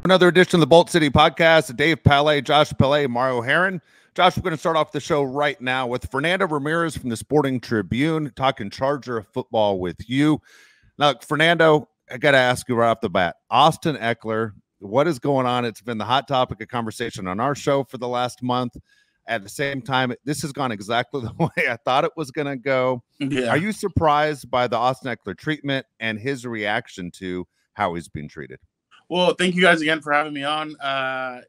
Another edition of the Bolt City Podcast. Dave Palet, Josh Palet, Mario Heron. Josh, we're going to start off the show right now with Fernando Ramirez from the Sporting Tribune talking Charger football with you. Now, Fernando, I got to ask you right off the bat, Austin Ekeler, what is going on? It's been the hot topic of conversation on our show for the last month. At the same time, this has gone exactly the way I thought it was going to go. Yeah. Are you surprised by the Austin Ekeler treatment and his reaction to how he's being treated? Well, thank you guys again for having me on.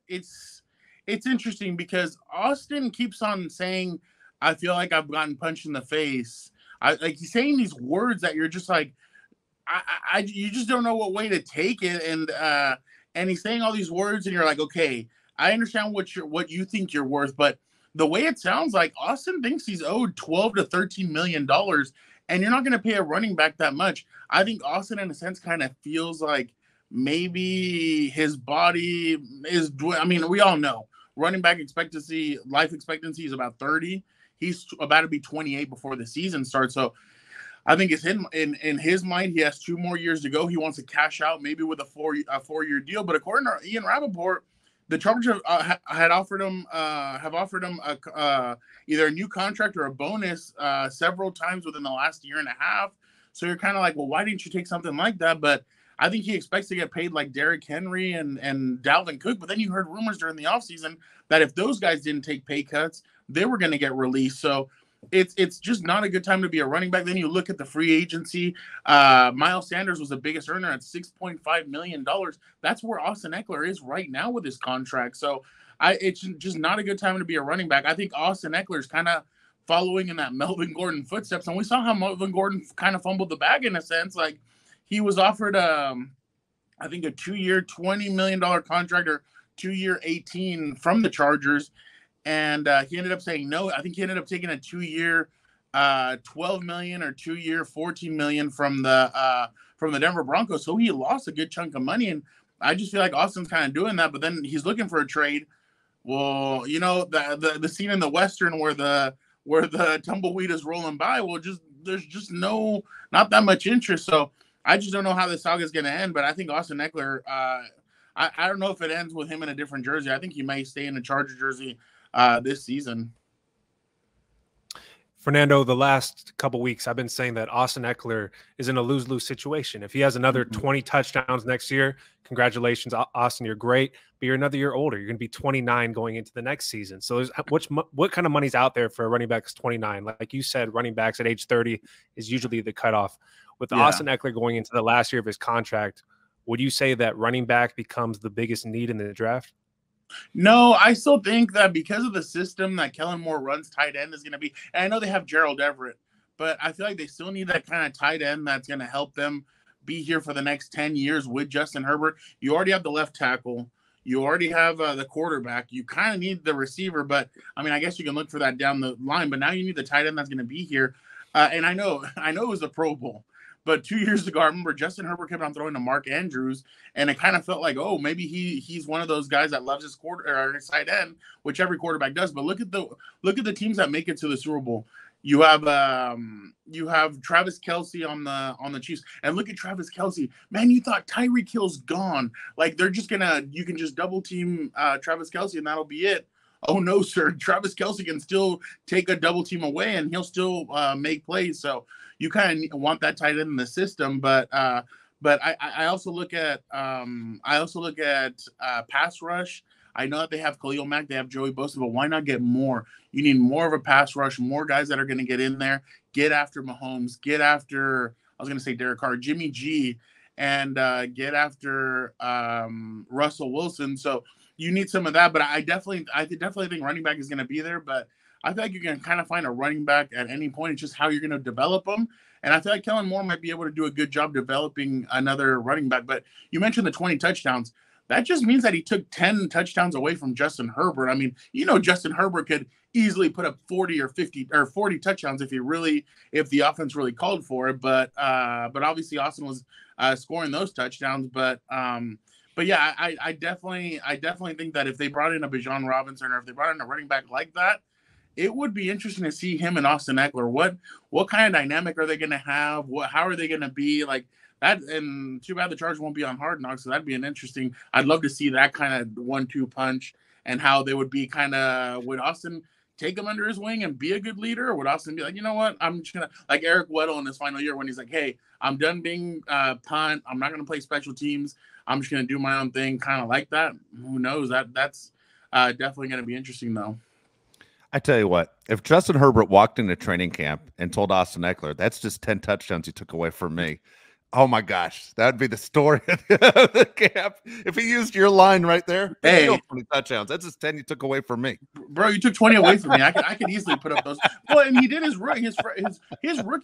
It's interesting because Austin keeps on saying, I feel like I've gotten punched in the face. He's saying these words that you're just like, you just don't know what way to take it. And he's saying all these words and you're like, okay, I understand what you think you're worth, but the way it sounds like Austin thinks he's owed $12 to $13 million, and you're not going to pay a running back that much. I think Austin, in a sense, kind of feels like maybe his body is, I mean, we all know running back life expectancy is about 30. He's about to be 28 before the season starts. So I think it's in his mind, he has 2 more years to go. He wants to cash out maybe with a 4-year deal. But according to Ian Rappaport, the Chargers have offered him either a new contract or a bonus several times within the last year and a half. So you're kind of like, well, why didn't you take something like that? But I think he expects to get paid like Derrick Henry and Dalvin Cook. But then you heard rumors during the offseason that if those guys didn't take pay cuts, they were going to get released. So it's just not a good time to be a running back. Then you look at the free agency. Miles Sanders was the biggest earner at $6.5 million. That's where Austin Ekeler is right now with his contract. So it's just not a good time to be a running back. I think Austin Ekeler is kind of following in that Melvin Gordon footsteps. And we saw how Melvin Gordon kind of fumbled the bag in a sense. Like, he was offered, I think, a 2-year, $20 million contract or 2-year, 18 from the Chargers. And he ended up saying no. I think he ended up taking a 2-year, $12 million or 2-year, $14 million from the Denver Broncos. So he lost a good chunk of money. And I just feel like Austin's kind of doing that. But then he's looking for a trade. Well, you know, the scene in the Western where the tumbleweed is rolling by, there's just not that much interest. So I just don't know how this saga is going to end, but I think Austin Ekeler, I don't know if it ends with him in a different jersey. I think he may stay in the Charger jersey this season. Fernando, the last couple weeks, I've been saying that Austin Ekeler is in a lose-lose situation. If he has another 20 touchdowns next year, congratulations, Austin, you're great. But you're another year older. You're going to be 29 going into the next season. So what kind of money's out there for a running back that's 29? Like you said, running backs at age 30 is usually the cutoff. With Austin Ekeler going into the last year of his contract, would you say that running back becomes the biggest need in the draft? No, I still think that because of the system that Kellen Moore runs, tight end is going to be, and I know they have Gerald Everett, but I feel like they still need that kind of tight end that's going to help them be here for the next 10 years with Justin Herbert. You already have the left tackle. You already have the quarterback. You kind of need the receiver, but I mean, I guess you can look for that down the line, but now you need the tight end that's going to be here. And I know it was the Pro Bowl. But 2 years ago, I remember Justin Herbert kept on throwing to Mark Andrews, and it kind of felt like, oh, maybe he's one of those guys that loves his his tight end, which every quarterback does. But look at the teams that make it to the Super Bowl. You have Travis Kelce on the Chiefs, and look at Travis Kelce. Man, you thought Tyreek Hill's gone. Like you can just double team Travis Kelce, and that'll be it. Oh no, sir. Travis Kelce can still take a double team away, and he'll still make plays. So you kind of want that tight end in the system, but I also look at pass rush. I know that they have Khalil Mack, they have Joey Bosa, but why not get more? You need more of a pass rush, more guys that are going to get in there, get after Mahomes, get after, I was going to say Derek Carr, Jimmy G, and get after Russell Wilson. So you need some of that, but I definitely think running back is going to be there, but I feel like you can kind of find a running back at any point. It's just how you're going to develop them. And I feel like Kellen Moore might be able to do a good job developing another running back. But you mentioned the 20 touchdowns. That just means that he took 10 touchdowns away from Justin Herbert. I mean, Justin Herbert could easily put up 40 or 50 or 40 touchdowns if the offense really called for it. But obviously Austin was scoring those touchdowns. But yeah, I definitely think that if they brought in a Bijan Robinson or if they brought in a running back like that, it would be interesting to see him and Austin Eckler. What kind of dynamic are they going to have? How are they going to be like that? And too bad the Chargers won't be on Hard Knocks, so that'd be an interesting. I'd love to see that kind of 1-2 punch and how they would be kind of. Would Austin take him under his wing and be a good leader, or would Austin be like, you know what, I'm just gonna, like Eric Weddle in his final year when he's like, hey, I'm done being punt. I'm not gonna play special teams. I'm just gonna do my own thing, kind of like that. Who knows? That's definitely gonna be interesting though. I tell you what, if Justin Herbert walked into training camp and told Austin Eckler, that's just 10 touchdowns he took away from me. Oh my gosh, that'd be the story of the camp. If he used your line right there, hey, 20 touchdowns. That's just 10 you took away from me, bro. You took 20 away from me. I could easily put up those. Well, and he did his rookie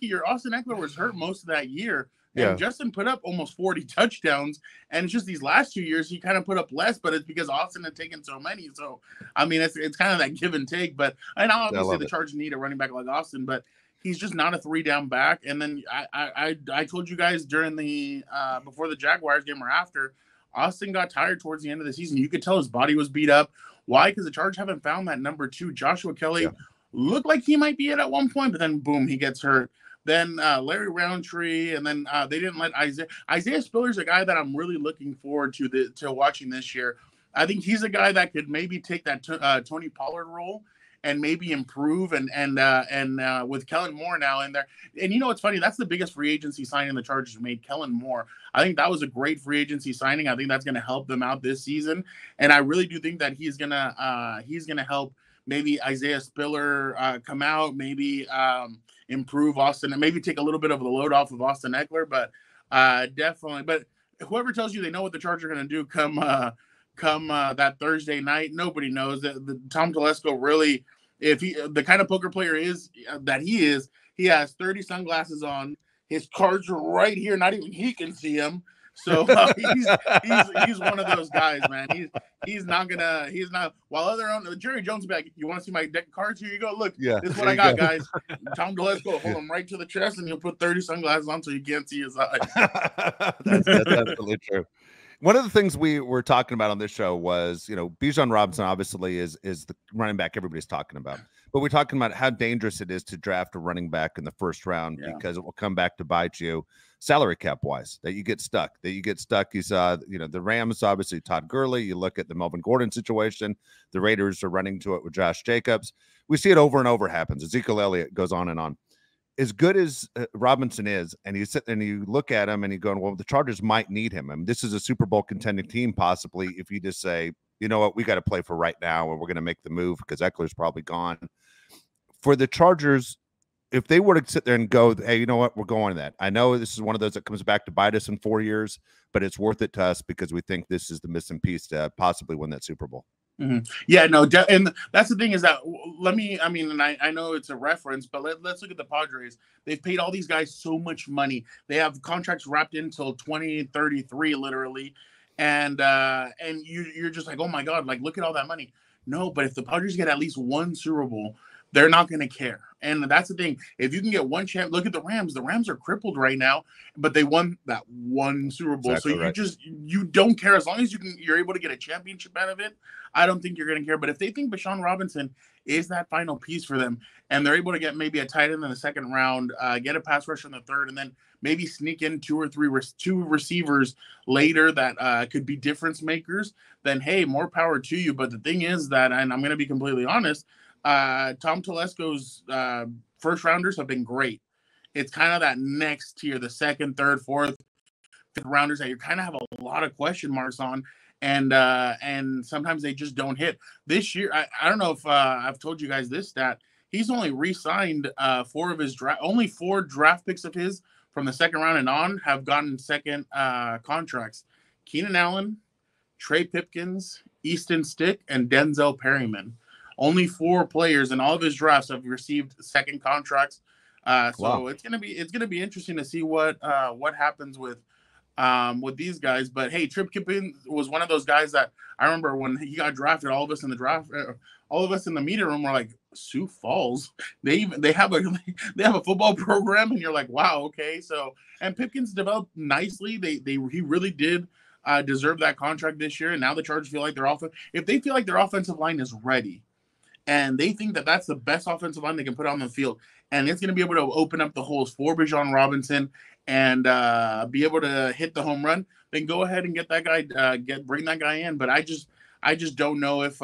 year. Austin Eckler was hurt most of that year, and Justin put up almost 40 touchdowns. And it's just these last 2 years he kind of put up less, but it's because Austin had taken so many. So I mean, it's kind of that give and take. But and obviously the Chargers need a running back like Austin, but he's just not a 3-down back. And then I told you guys during the before the Jaguars game or after, Austin got tired towards the end of the season. You could tell his body was beat up. Why? Because the Chargers haven't found that number 2. Joshua Kelly looked like he might be it at one point, but then boom, he gets hurt. Then Larry Roundtree, and then they didn't let Isaiah Spiller's a guy that I'm really looking forward to watching this year. I think he's a guy that could maybe take that Tony Pollard role and maybe improve, and with Kellen Moore now in there. And you know what's funny? That's the biggest free agency signing the Chargers made, Kellen Moore. I think that was a great free agency signing. I think that's going to help them out this season. And I really do think that he's going to help maybe Isaiah Spiller come out, maybe improve Austin, and maybe take a little bit of the load off of Austin Eckler. But definitely. But whoever tells you they know what the Chargers are going to do come that Thursday night, nobody knows. The Tom Telesco really, if he the kind of poker player is that he is, he has 30 sunglasses on. His cards are right here. Not even he can see them. So he's one of those guys, man. He's not. While Jerry Jones will be like, you want to see my deck of cards? Here you go. Look, this is what I got, guys. Tom Telesco will hold him right to the chest, and he'll put 30 sunglasses on so you can't see his eyes. That's absolutely true. One of the things we were talking about on this show was, Bijan Robinson obviously is the running back everybody's talking about. But we're talking about how dangerous it is to draft a running back in the first round because it will come back to bite you salary cap wise, that you get stuck. You saw, the Rams, obviously Todd Gurley. You look at the Melvin Gordon situation. The Raiders are running to it with Josh Jacobs. We see it over and over happens. Ezekiel Elliott goes on and on. As good as Robinson is, and you sit and you look at him and you go, well, the Chargers might need him. I mean, this is a Super Bowl contending team, possibly, if you just say, you know what, we got to play for right now, and we're going to make the move because Eckler's probably gone. For the Chargers, if they were to sit there and go, hey, you know what, we're going to that. I know this is one of those that comes back to bite us in 4 years, but it's worth it to us because we think this is the missing piece to possibly win that Super Bowl. Mm-hmm. Yeah, no, and that's the thing is that I know it's a reference, but let's look at the Padres. They've paid all these guys so much money. They have contracts wrapped in until 2033, literally, and you're just like, oh my God, like look at all that money. No, but if the Padres get at least one Super Bowl, they're not going to care. And that's the thing. If you can get one champ, look at the Rams. The Rams are crippled right now, but they won that one Super Bowl. Exactly, so you don't care as long as you're able to get a championship out of it. I don't think you're going to care. But if they think Bijan Robinson is that final piece for them, and they're able to get maybe a tight end in the second round, get a pass rusher in the third, and then maybe sneak in two receivers later that could be difference makers, then hey, more power to you. But the thing is that, and I'm going to be completely honest, Tom Telesco's first rounders have been great. It's kind of that next tier, the second, third, fourth, fifth rounders that you kind of have a lot of question marks on, and sometimes they just don't hit. This year, I don't know if I've told you guys this stat. He's only re-signed only 4 draft picks of his from the second round and on have gotten second contracts. Keenan Allen, Trey Pipkins, Easton Stick, and Denzel Perryman. Only 4 players in all of his drafts have received second contracts. So it's gonna be interesting to see what happens with these guys. But hey, Trip Kippen was one of those guys that I remember when he got drafted. All of us in the media room were like, Sioux Falls. They have a football program, and you're like, wow, okay. So and Pipkins developed nicely. He really did deserve that contract this year. And now the Chargers feel like if they feel like their offensive line is ready. and they think that that's the best offensive line they can put on the field, and it's going to be able to open up the holes for Bijan Robinson and be able to hit the home run, then go ahead and get that guy, bring that guy in. But I just don't know if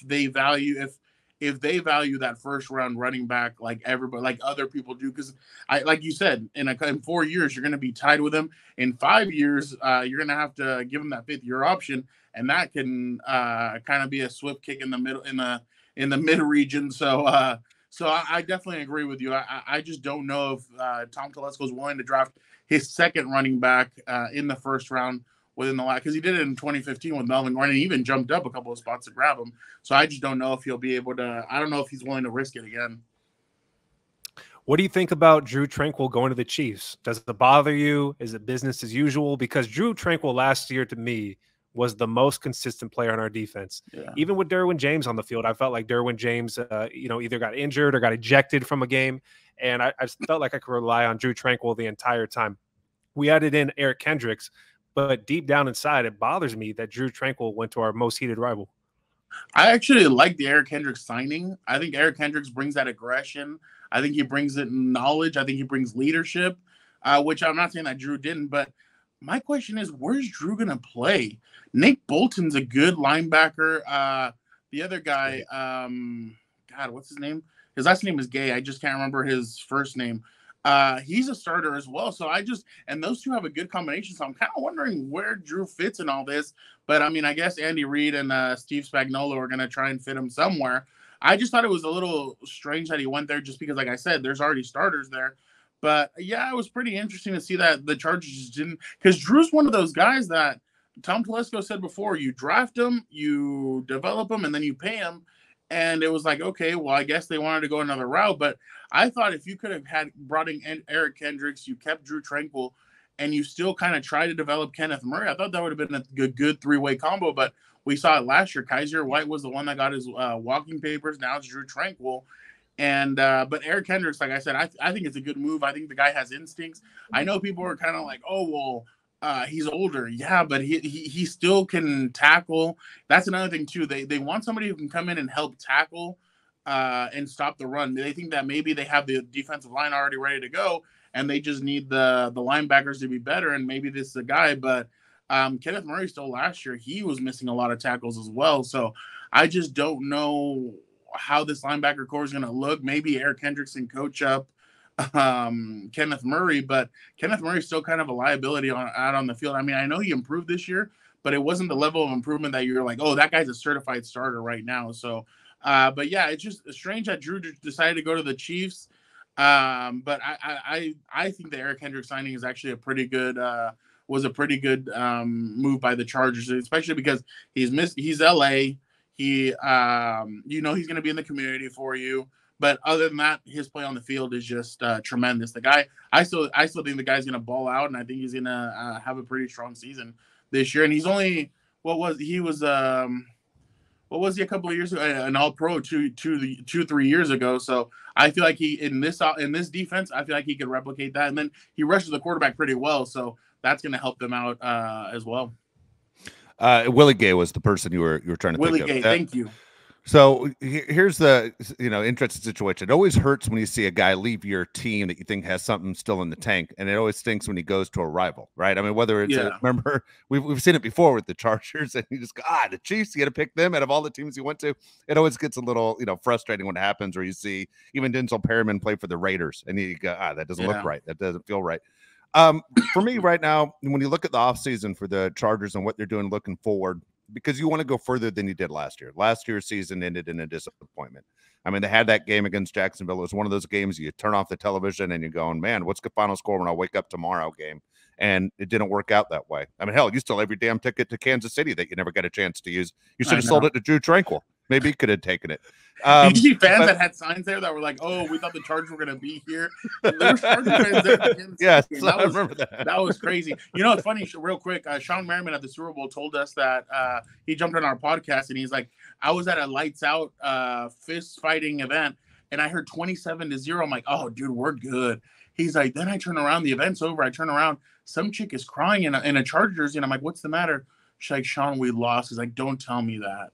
they value that first round running back like everybody, like other people do, because like you said, in 4 years you're going to be tied with him. In 5 years, you're going to have to give him that 5th-year option, and that can kind of be a swift kick in the middle, in the mid region. So I definitely agree with you. I just don't know if Tom Telesco is willing to draft his second running back in the first round within the last, because he did it in 2015 with Melvin Gordon. He even jumped up a couple of spots to grab him. So I just don't know if he'll be able to. I don't know if he's willing to risk it again. What do you think about Drew Tranquill going to the Chiefs? Does it bother you? Is it business as usual? Because Drew Tranquill last year, to me, was the most consistent player on our defense. Yeah. Even with Derwin James on the field, I felt like Derwin James, either got injured or got ejected from a game. And I felt like I could rely on Drew Tranquill the entire time. We added in Eric Kendricks, but deep down inside, it bothers me that Drew Tranquill went to our most heated rival. I actually like the Eric Kendricks signing. I think Eric Kendricks brings that aggression. I think he brings it knowledge. I think he brings leadership, which I'm not saying that Drew didn't, but my question is, where's Drew going to play? Nick Bolton's a good linebacker. The other guy, God, what's his name? His last name is Gay. I just can't remember his first name. He's a starter as well. So and those two have a good combination. So I'm kind of wondering where Drew fits in all this. But I mean, I guess Andy Reid and Steve Spagnuolo are going to try and fit him somewhere. I just thought it was a little strange that he went there, just because, like I said, there's already starters there. But yeah, it was pretty interesting to see that the Chargers just didn't, because Drew's one of those guys that Tom Telesco said before, you draft him, you develop him, and then you pay him. And it was like, okay, well, I guess they wanted to go another route. But I thought if you could have brought in Eric Kendricks, you kept Drew Tranquill, and you still kind of try to develop Kenneth Murray, I thought that would have been a good three-way combo. But we saw it last year. Kaiser White was the one that got his walking papers. Now it's Drew Tranquill. And but Eric Kendricks, like I said, I think it's a good move. I think the guy has instincts. I know people are kind of like, oh, well, he's older. Yeah, but he still can tackle. That's another thing, too. They want somebody who can come in and help tackle and stop the run. They think that maybe they have the defensive line already ready to go, and they just need the linebackers to be better, and maybe this is a guy. But Kenneth Murray still last year, he was missing a lot of tackles as well. So I just don't know how this linebacker core is going to look. Maybe Eric Kendricks can coach up Kenneth Murray, but Kenneth Murray is still kind of a liability out on the field. I mean, I know he improved this year, but it wasn't the level of improvement that you're like, oh, that guy's a certified starter right now. So, but yeah, it's just strange that Drew decided to go to the Chiefs. But I think the Eric Kendricks signing is actually a pretty good move by the Chargers, especially because he's LA. He's going to be in the community for you. But other than that, his play on the field is just tremendous. The guy, I still think the guy's going to ball out, and I think he's going to have a pretty strong season this year. And he's only he was a couple of years ago, an All-Pro 3 years ago. So I feel like he in this defense, I feel like he could replicate that. And then he rushes the quarterback pretty well, so that's going to help them out as well. Willie Gay was the person you were trying to Willie think of. Gay, thank you. So here's the interesting situation. It always hurts when you see a guy leave your team that you think has something still in the tank, and it always stinks when he goes to a rival, right? I mean, whether it's remember we've seen it before with the Chargers, and you just go, the Chiefs, you got to pick them out of all the teams you went to. It always gets a little frustrating when it happens, or you see even Denzel Perryman play for the Raiders, and you go, that doesn't look right, that doesn't feel right. For me right now, when you look at the offseason for the Chargers and what they're doing looking forward, because you want to go further than you did last year. Last year's season ended in a disappointment. I mean, they had that game against Jacksonville. It was one of those games you turn off the television and you're going, man, what's the final score when I wake up tomorrow game? And it didn't work out that way. I mean, hell, you still have your damn ticket to Kansas City that you never got a chance to use. You should have sold it to Drew Tranquill. Maybe he could have taken it. Did you see fans that had signs there that were like, oh, we thought the Chargers were going to be here? There were Chargers fans there. Yes, I remember that. That was crazy. It's funny, real quick, Sean Merriman at the Super Bowl told us that he jumped on our podcast, and he's like, I was at a lights out fist fighting event, and I heard 27-0. I'm like, oh, dude, we're good. He's like, then I turn around, the event's over. I turn around, some chick is crying in a Chargers jersey, and I'm like, what's the matter? She's like, Sean, we lost. He's like, don't tell me that.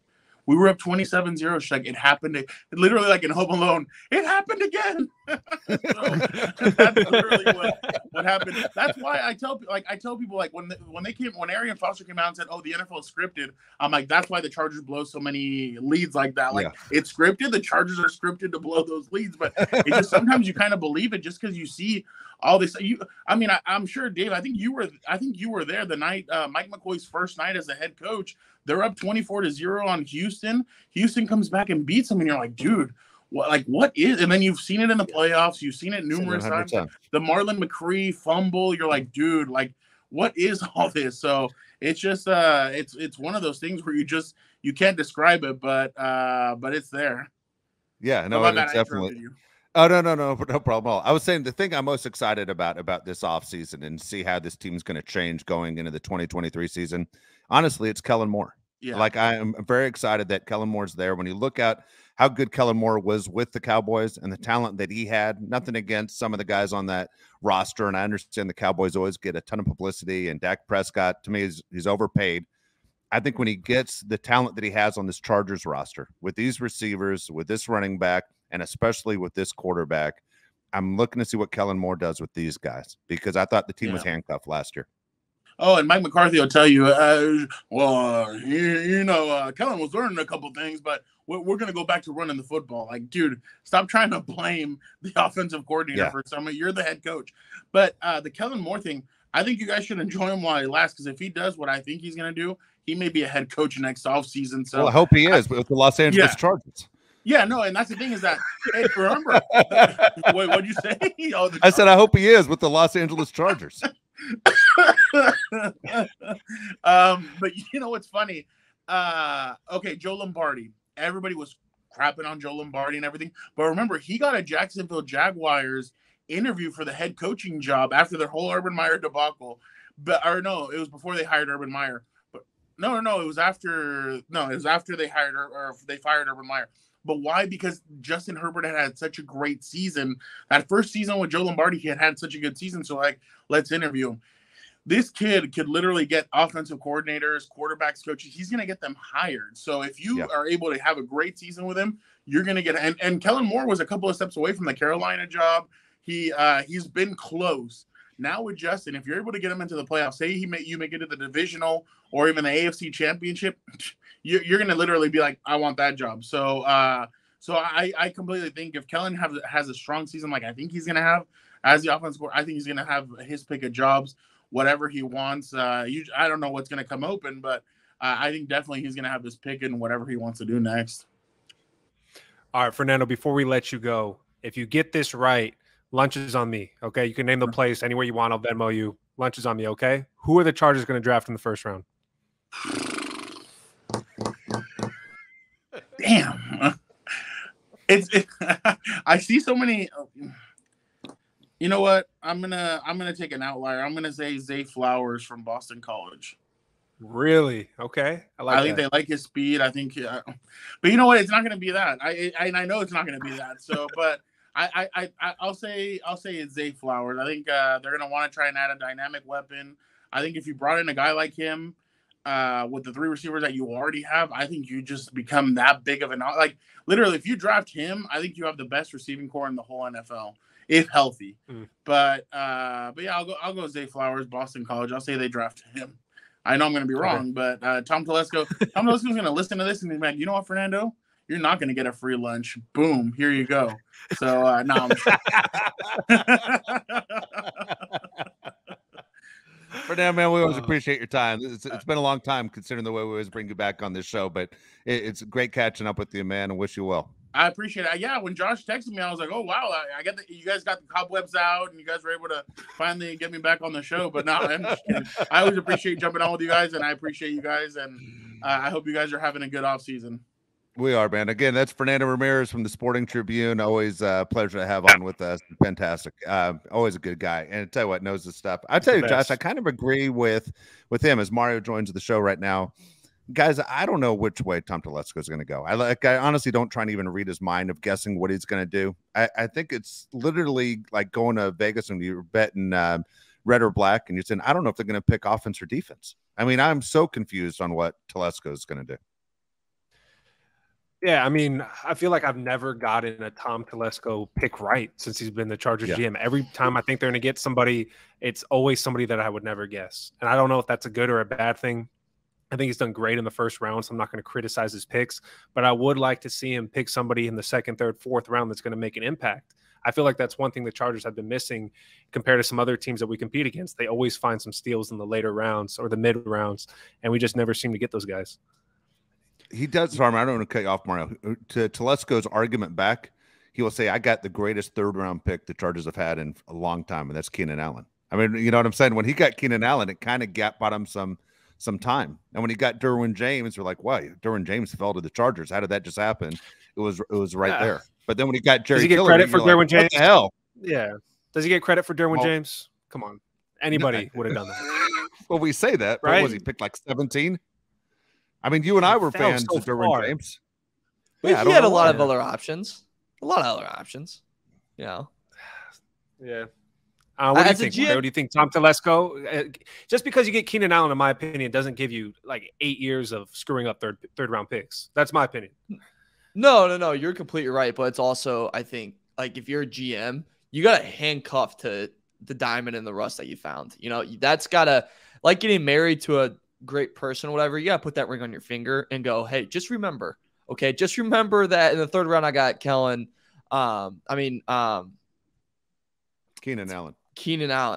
We were up 27-0. She's like, it happened. It literally, like in Home Alone, it happened again. So that's literally what happened. That's why I tell people like when Arian Foster came out and said, "Oh, the NFL is scripted," I'm like, that's why the Chargers blow so many leads like that. Like it's scripted. The Chargers are scripted to blow those leads, but it just sometimes you kind of believe it just because you see all this. I'm sure, Dave. I think you were there the night Mike McCoy's first night as a head coach. They're up 24-0 on Houston. Houston comes back and beats them, and you're like, dude, what is? And then you've seen it in the playoffs. You've seen it numerous 100%. times. The Marlon McCree fumble. You're like, dude, like, what is all this? So it's just it's one of those things where you can't describe it, but it's there. Yeah, no, it's definitely. Oh, no problem at all. I was saying the thing I'm most excited about this offseason and see how this team's going to change going into the 2023 season. Honestly, it's Kellen Moore. Yeah. Like I am very excited that Kellen Moore's there. When you look at how good Kellen Moore was with the Cowboys and the talent that he had, nothing against some of the guys on that roster. And I understand the Cowboys always get a ton of publicity, and Dak Prescott, to me, he's overpaid. I think when he gets the talent that he has on this Chargers roster with these receivers, with this running back, and especially with this quarterback, I'm looking to see what Kellen Moore does with these guys, because I thought the team was handcuffed last year. Oh, and Mike McCarthy will tell you, Kellen was learning a couple things, but we're going to go back to running the football. Like, dude, stop trying to blame the offensive coordinator for something. You're the head coach. But the Kellen Moore thing, I think you guys should enjoy him while he lasts, because if he does what I think he's going to do, he may be a head coach next offseason. So I hope he is with the Los Angeles Chargers. Yeah, no, and that's the thing is that, hey, remember, wait, what'd you say? I said I hope he is with the Los Angeles Chargers. But you know what's funny? Okay, Joe Lombardi. Everybody was crapping on Joe Lombardi and everything, but remember, he got a Jacksonville Jaguars interview for the head coaching job after their whole Urban Meyer debacle. It was before they hired Urban Meyer. But it was after they hired or they fired Urban Meyer. But why? Because Justin Herbert had such a great season. That first season with Joe Lombardi, he had such a good season. So, like, let's interview him. This kid could literally get offensive coordinators, quarterbacks, coaches. He's going to get them hired. So if you are able to have a great season with him, you're going to get – and Kellen Moore was a couple of steps away from the Carolina job. He's been close. Now with Justin, if you're able to get him into the playoffs, say you make it to the divisional or even the AFC championship – you're going to literally be like, I want that job. So I completely think if Kellen has a strong season like I think he's going to have as the offensive coordinator, I think he's going to have his pick of jobs, whatever he wants. I don't know what's going to come open, but I think definitely he's going to have his pick in whatever he wants to do next. All right, Fernando, before we let you go, if you get this right, lunch is on me, okay? You can name the place anywhere you want. I'll Venmo you. Lunch is on me, okay? Who are the Chargers going to draft in the first round? Damn. I see so many. You know what? I'm gonna take an outlier. I'm gonna say Zay Flowers from Boston College. Really? Okay. I think they like his speed. I think, but you know what? It's not gonna be that. I know it's not gonna be that. So, but I'll say it's Zay Flowers. I think they're gonna want to try and add a dynamic weapon. I think if you brought in a guy like him, with the three receivers that you already have, I think you just become that big of an, like, literally, if you draft him, I think you have the best receiving core in the whole NFL if healthy. But yeah, I'll go Zay Flowers, Boston College. I'll say they drafted him. I know I'm going to be wrong, but Tom Telesco's going to listen to this and be like, you know what, Fernando, you're not going to get a free lunch. Boom, here you go. So no, I'm sure. Fernando, man, we always appreciate your time. It's been a long time considering the way we always bring you back on this show, but it's great catching up with you, man, and wish you well. I appreciate it. Yeah, when Josh texted me, I was like, oh, wow, I get that you guys got the cobwebs out and you guys were able to finally get me back on the show. But no, I'm just kidding. I always appreciate jumping on with you guys, and I appreciate you guys, and I hope you guys are having a good off season. We are, man. Again, that's Fernando Ramirez from the Sporting Tribune. Always a pleasure to have on with us. Fantastic. Always a good guy. And I tell you what, knows his stuff. I tell you, Josh, I kind of agree with him as Mario joins the show right now. Guys, I don't know which way Tom Telesco is going to go. I honestly don't try and even read his mind of guessing what he's going to do. I think it's literally like going to Vegas and you're betting red or black, and you're saying, I don't know if they're going to pick offense or defense. I mean, I'm so confused on what Telesco is going to do. Yeah, I mean, I feel like I've never gotten a Tom Telesco pick right since he's been the Chargers GM. Every time I think they're going to get somebody, it's always somebody that I would never guess. And I don't know if that's a good or a bad thing. I think he's done great in the first round, so I'm not going to criticize his picks. But I would like to see him pick somebody in the second, third, fourth round that's going to make an impact. I feel like that's one thing the Chargers have been missing compared to some other teams that we compete against. They always find some steals in the later rounds or the mid rounds, and we just never seem to get those guys. He does. Sorry, I don't want to cut you off, Mario. To Telesco's argument back, he will say, I got the greatest third-round pick the Chargers have had in a long time, and that's Keenan Allen. I mean, you know what I'm saying? When he got Keenan Allen, it kind of bought him some time. And when he got Derwin James, we're like, why? Derwin James fell to the Chargers. How did that just happen? It was right there. But then when he got Jerry, does he get credit for Derwin James? What the hell? Yeah. Does he get credit for Derwin James? Come on. Anybody would have done that. Well, we say that, right? But was he picked like 17? I mean, you and I were fans of Derwin James. Yeah, he had a lot of other options. You know. Yeah. What do you think? What do you think, Tom Telesco? Just because you get Keenan Allen, in my opinion, doesn't give you like 8 years of screwing up third round picks. That's my opinion. No. You're completely right. But it's also, I think, like if you're a GM, you got to handcuff to the diamond in the rough that you found. You know, that's got to, like getting married to a great person or whatever, you got to put that ring on your finger and go, hey, just remember that in the third round I got Keenan Allen.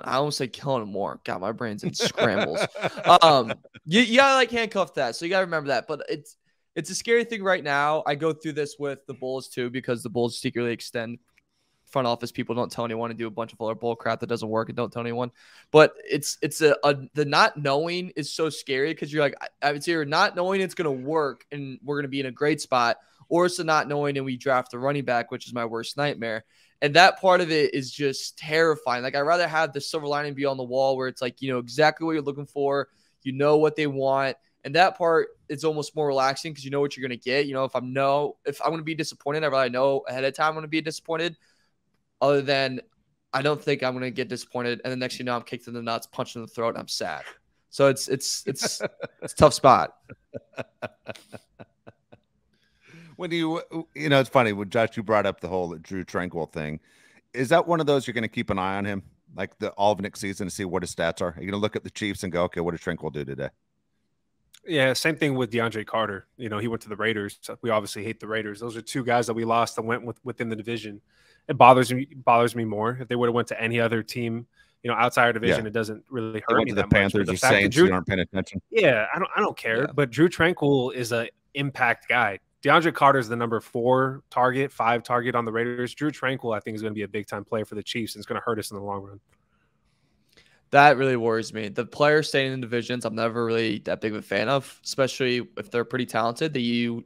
I almost said Kellen Moore. God, my brain's in scrambles. You gotta like handcuff that. So you gotta remember that. But it's a scary thing right now. I go through this with the Bulls too, because the Bulls secretly extend front office people, don't tell anyone, and do a bunch of other bull crap that doesn't work and don't tell anyone. But it's the not knowing is so scary, because you're like, I would say you're not knowing it's gonna work and we're gonna be in a great spot, or it's the not knowing and we draft the running back, which is my worst nightmare. And that part of it is just terrifying. Like, I'd rather have the silver lining be on the wall where it's like, you know exactly what you're looking for. You know what they want. And that part is almost more relaxing because you know what you're going to get. You know, if I'm going to be disappointed, I really know ahead of time I'm going to be disappointed. Other than I don't think I'm going to get disappointed. And the next thing you know, I'm kicked in the nuts, punched in the throat, and I'm sad. So it's a tough spot. When it's funny when Josh, you brought up the whole Drew Tranquil thing. Is that one of those you're going to keep an eye on him, like all of next season, to see what his stats are? Are you going to look at the Chiefs and go, okay, what did Tranquil do today? Yeah, same thing with DeAndre Carter. You know, he went to the Raiders. So we obviously hate the Raiders. Those are two guys that we lost that went within the division. It bothers me more. If they would have went to any other team, you know, outside our division, it doesn't really hurt me that much. The Panthers or Saints, you aren't paying attention. Yeah, I don't care. Yeah. But Drew Tranquil is an impact guy. DeAndre Carter is the number 4 target, 5 target on the Raiders. Drew Tranquil, I think, is going to be a big-time player for the Chiefs, and it's going to hurt us in the long run. That really worries me. The players staying in divisions, I'm never really that big of a fan of, especially if they're pretty talented. They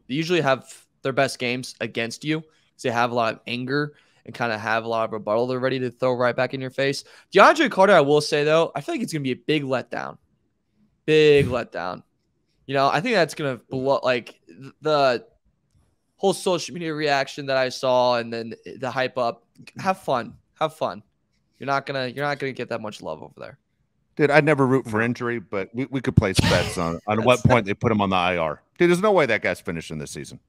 usually have their best games against you because they have a lot of anger and kind of have a lot of rebuttal they're ready to throw right back in your face. DeAndre Carter, I will say, though, I feel like it's going to be a big letdown. Big letdown. You know, I think that's going to blow, like, the whole social media reaction that I saw and then the hype up. Have fun. You're not gonna get that much love over there. Dude, I'd never root for injury, but we could place bets on what point they put him on the IR. Dude, there's no way that guy's finishing this season.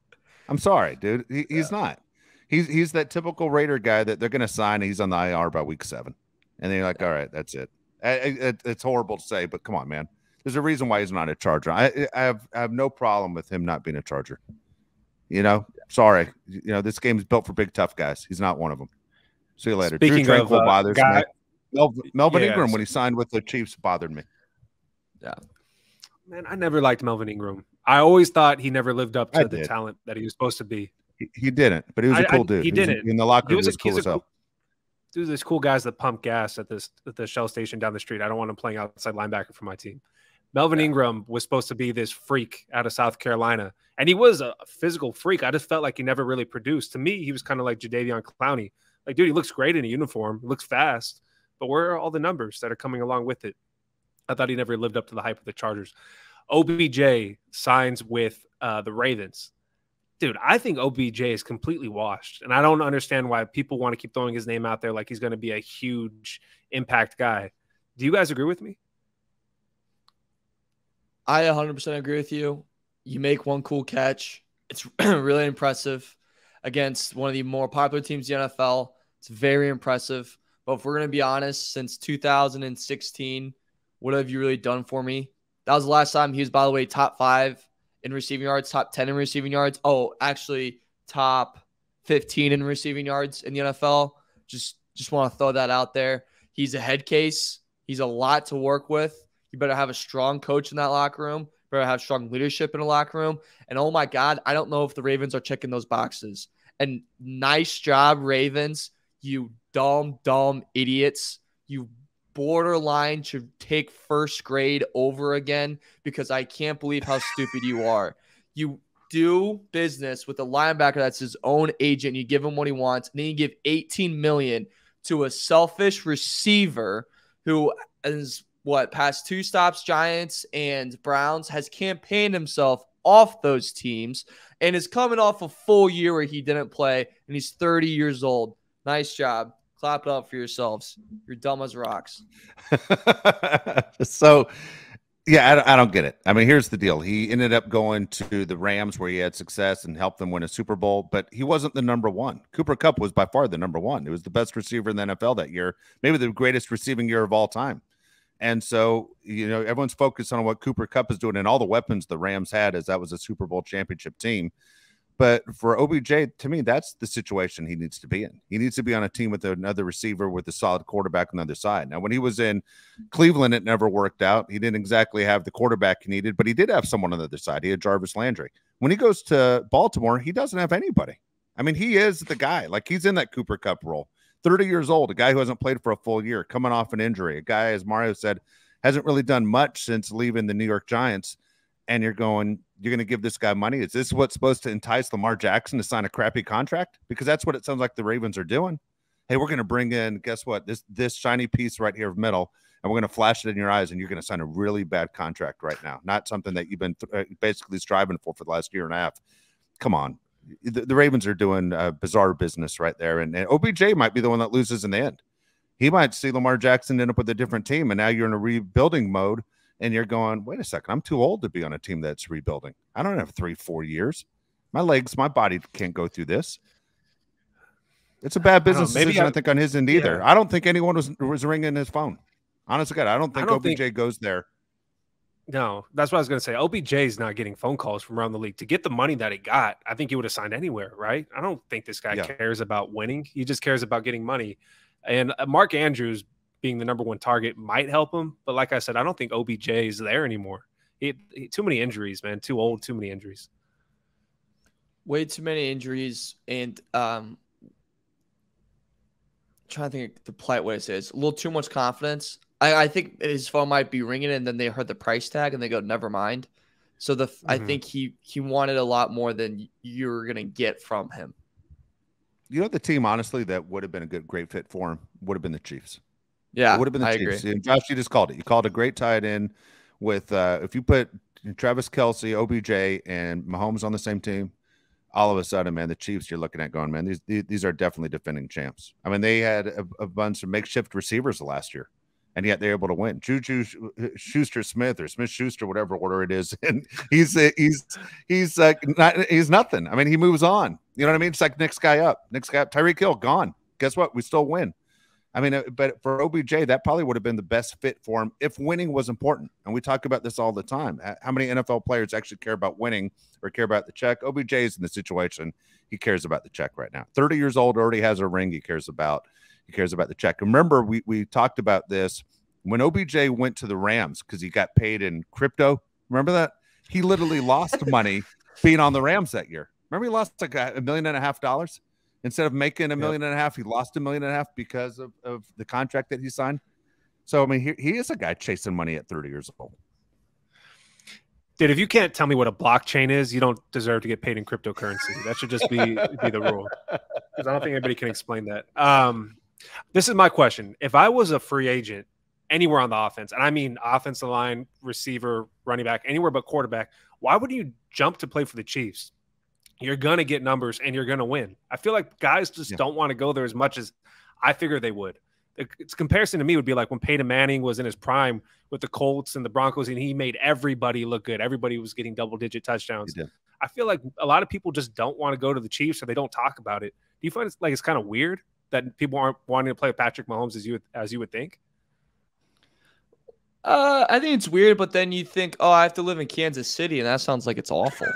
I'm sorry, dude. He's not. He's that typical Raider guy that they're gonna sign, and he's on the IR by week 7. And they're like, all right, that's it. It's horrible to say, but come on, man. There's a reason why he's not a Charger. I have no problem with him not being a Charger. You know, sorry. You know, this game is built for big, tough guys. He's not one of them. See you later. Speaking Drew Tranquil bothers me. Melvin Yeah, Ingram, when he signed with the Chiefs, bothered me. Yeah. Man, I never liked Melvin Ingram. I always thought he never lived up to the talent that he was supposed to be. He didn't, but he was a cool dude. He didn't. In the locker room, he was cool as hell. Dude, there's cool guys that pump gas at the Shell station down the street. I don't want him playing outside linebacker for my team. Melvin Ingram was supposed to be this freak out of South Carolina, and he was a physical freak. I just felt like he never really produced. To me, he was kind of like Jadeveon Clowney. Like, dude, he looks great in a uniform. He looks fast, but where are all the numbers that are coming along with it? I thought he never lived up to the hype of the Chargers. OBJ signs with the Ravens. Dude, I think OBJ is completely washed, and I don't understand why people want to keep throwing his name out there like he's going to be a huge impact guy. Do you guys agree with me? I 100% agree with you. You make one cool catch, It's really impressive against one of the more popular teams in the NFL. It's very impressive. But if we're going to be honest, since 2016, what have you really done for me? That was the last time he was, by the way, top 5 in receiving yards, top 10 in receiving yards. Oh, actually, top 15 in receiving yards in the NFL. Just want to throw that out there. He's a head case. He's a lot to work with. You better have a strong coach in that locker room. You better have strong leadership in the locker room. And oh my God, I don't know if the Ravens are checking those boxes. And nice job, Ravens. You dumb idiots. You borderline should take first grade over again, because I can't believe how stupid you are. You do business with a linebacker that's his own agent. You give him what he wants, and then you give $18 million to a selfish receiver who is past 2 stops, Giants and Browns, has campaigned himself off those teams and is coming off a full year where he didn't play, and he's 30 years old. Nice job. Clap it up for yourselves. You're dumb as rocks. So, yeah, I don't get it. I mean, here's the deal. He ended up going to the Rams where he had success and helped them win a Super Bowl, but he wasn't the number one. Cooper Kupp was by far the number one. It was the best receiver in the NFL that year, maybe the greatest receiving year of all time. And so, everyone's focused on what Cooper Kupp is doing and all the weapons the Rams had, as that was a Super Bowl championship team. But for OBJ, to me, that's the situation he needs to be in. He needs to be on a team with another receiver with a solid quarterback on the other side. Now, when he was in Cleveland, it never worked out. He didn't exactly have the quarterback he needed, but he did have someone on the other side. He had Jarvis Landry. When he goes to Baltimore, he doesn't have anybody. I mean, he is the guy. Like, he's in that Cooper Kupp role. 30 years old, a guy who hasn't played for a full year, coming off an injury. A guy, as Mario said, hasn't really done much since leaving the New York Giants. And you're going to give this guy money? Is this what's supposed to entice Lamar Jackson to sign a crappy contract? Because that's what it sounds like the Ravens are doing. Hey, we're going to bring in, guess what? This shiny piece right here of metal, and we're going to flash it in your eyes, and you're going to sign a really bad contract right now. Not something that you've been basically striving for the last year and a half. Come on. The Ravens are doing bizarre business right there. And OBJ might be the one that loses in the end. He might see Lamar Jackson end up with a different team, and now you're in a rebuilding mode. And you're going, wait a second, I'm too old to be on a team that's rebuilding. I don't have 3-4 years. My body can't go through this. It's a bad business decision, I think, on his end either. Yeah. I don't think anyone was ringing his phone. Honest to God, I don't think OBJ goes there. No, that's what I was going to say. OBJ is not getting phone calls from around the league. To get the money that he got, I think he would have signed anywhere, right? I don't think this guy cares about winning. He just cares about getting money. And Mark Andrews being the number one target might help him. But like I said, I don't think OBJ is there anymore. Too many injuries, man. Too old, too many injuries. Way too many injuries. And trying to think of the polite way to say it. It's a little too much confidence. I think his phone might be ringing, and then they heard the price tag and they go, never mind. So I think he wanted a lot more than you're going to get from him. The team, honestly, that would have been a great fit for him would have been the Chiefs. Yeah, it would have been the Chiefs. Agree. And Josh, you just called it. You called a great tight end with if you put Travis Kelce, OBJ, and Mahomes on the same team, all of a sudden, man, the Chiefs you're looking at going, man, these are definitely defending champs. I mean, they had a bunch of makeshift receivers last year, and yet they're able to win. Juju Schuster-Smith or Smith-Schuster, whatever order it is, and he's nothing. I mean, he moves on. You know what I mean? It's like next guy up. Tyreek Hill gone. Guess what? We still win. I mean, but for OBJ, that probably would have been the best fit for him if winning was important. And we talk about this all the time. How many NFL players actually care about winning or care about the check? OBJ is in the situation. He cares about the check right now. 30 years old, already has a ring he cares about. He cares about the check. Remember, we talked about this when OBJ went to the Rams because he got paid in crypto. Remember that? He literally lost money being on the Rams that year. Remember, he lost like $1.5 million? Instead of making $1.5 million, he lost $1.5 million because of the contract that he signed. So, I mean, he is a guy chasing money at 30 years old. Dude, if you can't tell me what a blockchain is, you don't deserve to get paid in cryptocurrency. That should just be the rule. Because I don't think anybody can explain that. This is my question. If I was a free agent anywhere on the offense, and I mean offensive line, receiver, running back, anywhere but quarterback, why would you jump to play for the Chiefs? You're going to get numbers and you're going to win. I feel like guys just don't want to go there as much as I figured they would. Its comparison to me would be like when Peyton Manning was in his prime with the Colts and the Broncos, and he made everybody look good. Everybody was getting double-digit touchdowns. I feel like a lot of people just don't want to go to the Chiefs, or they don't talk about it. Do you find it's kind of weird that people aren't wanting to play with Patrick Mahomes as you would think? I think it's weird, but then you think, oh, I have to live in Kansas City, and that sounds like it's awful,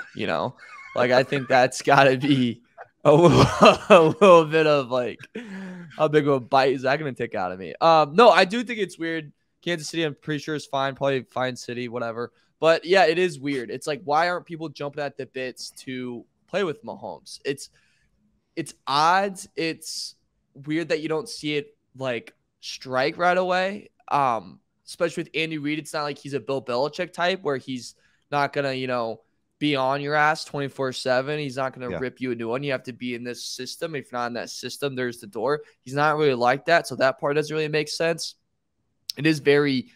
Like, I think that's got to be a little bit of, like, how big of a bite is that going to take out of me? No, I do think it's weird. Kansas City, I'm pretty sure is fine, probably fine city, whatever. But, yeah, it is weird. It's like, why aren't people jumping at the bits to play with Mahomes? It's odds. It's weird that you don't see it, like, strike right away. Especially with Andy Reid, it's not like he's a Bill Belichick type where he's not going to, be on your ass 24/7. He's not going to rip you a new one. You have to be in this system. If you're not in that system, there's the door. He's not really like that. So that part doesn't really make sense. It is very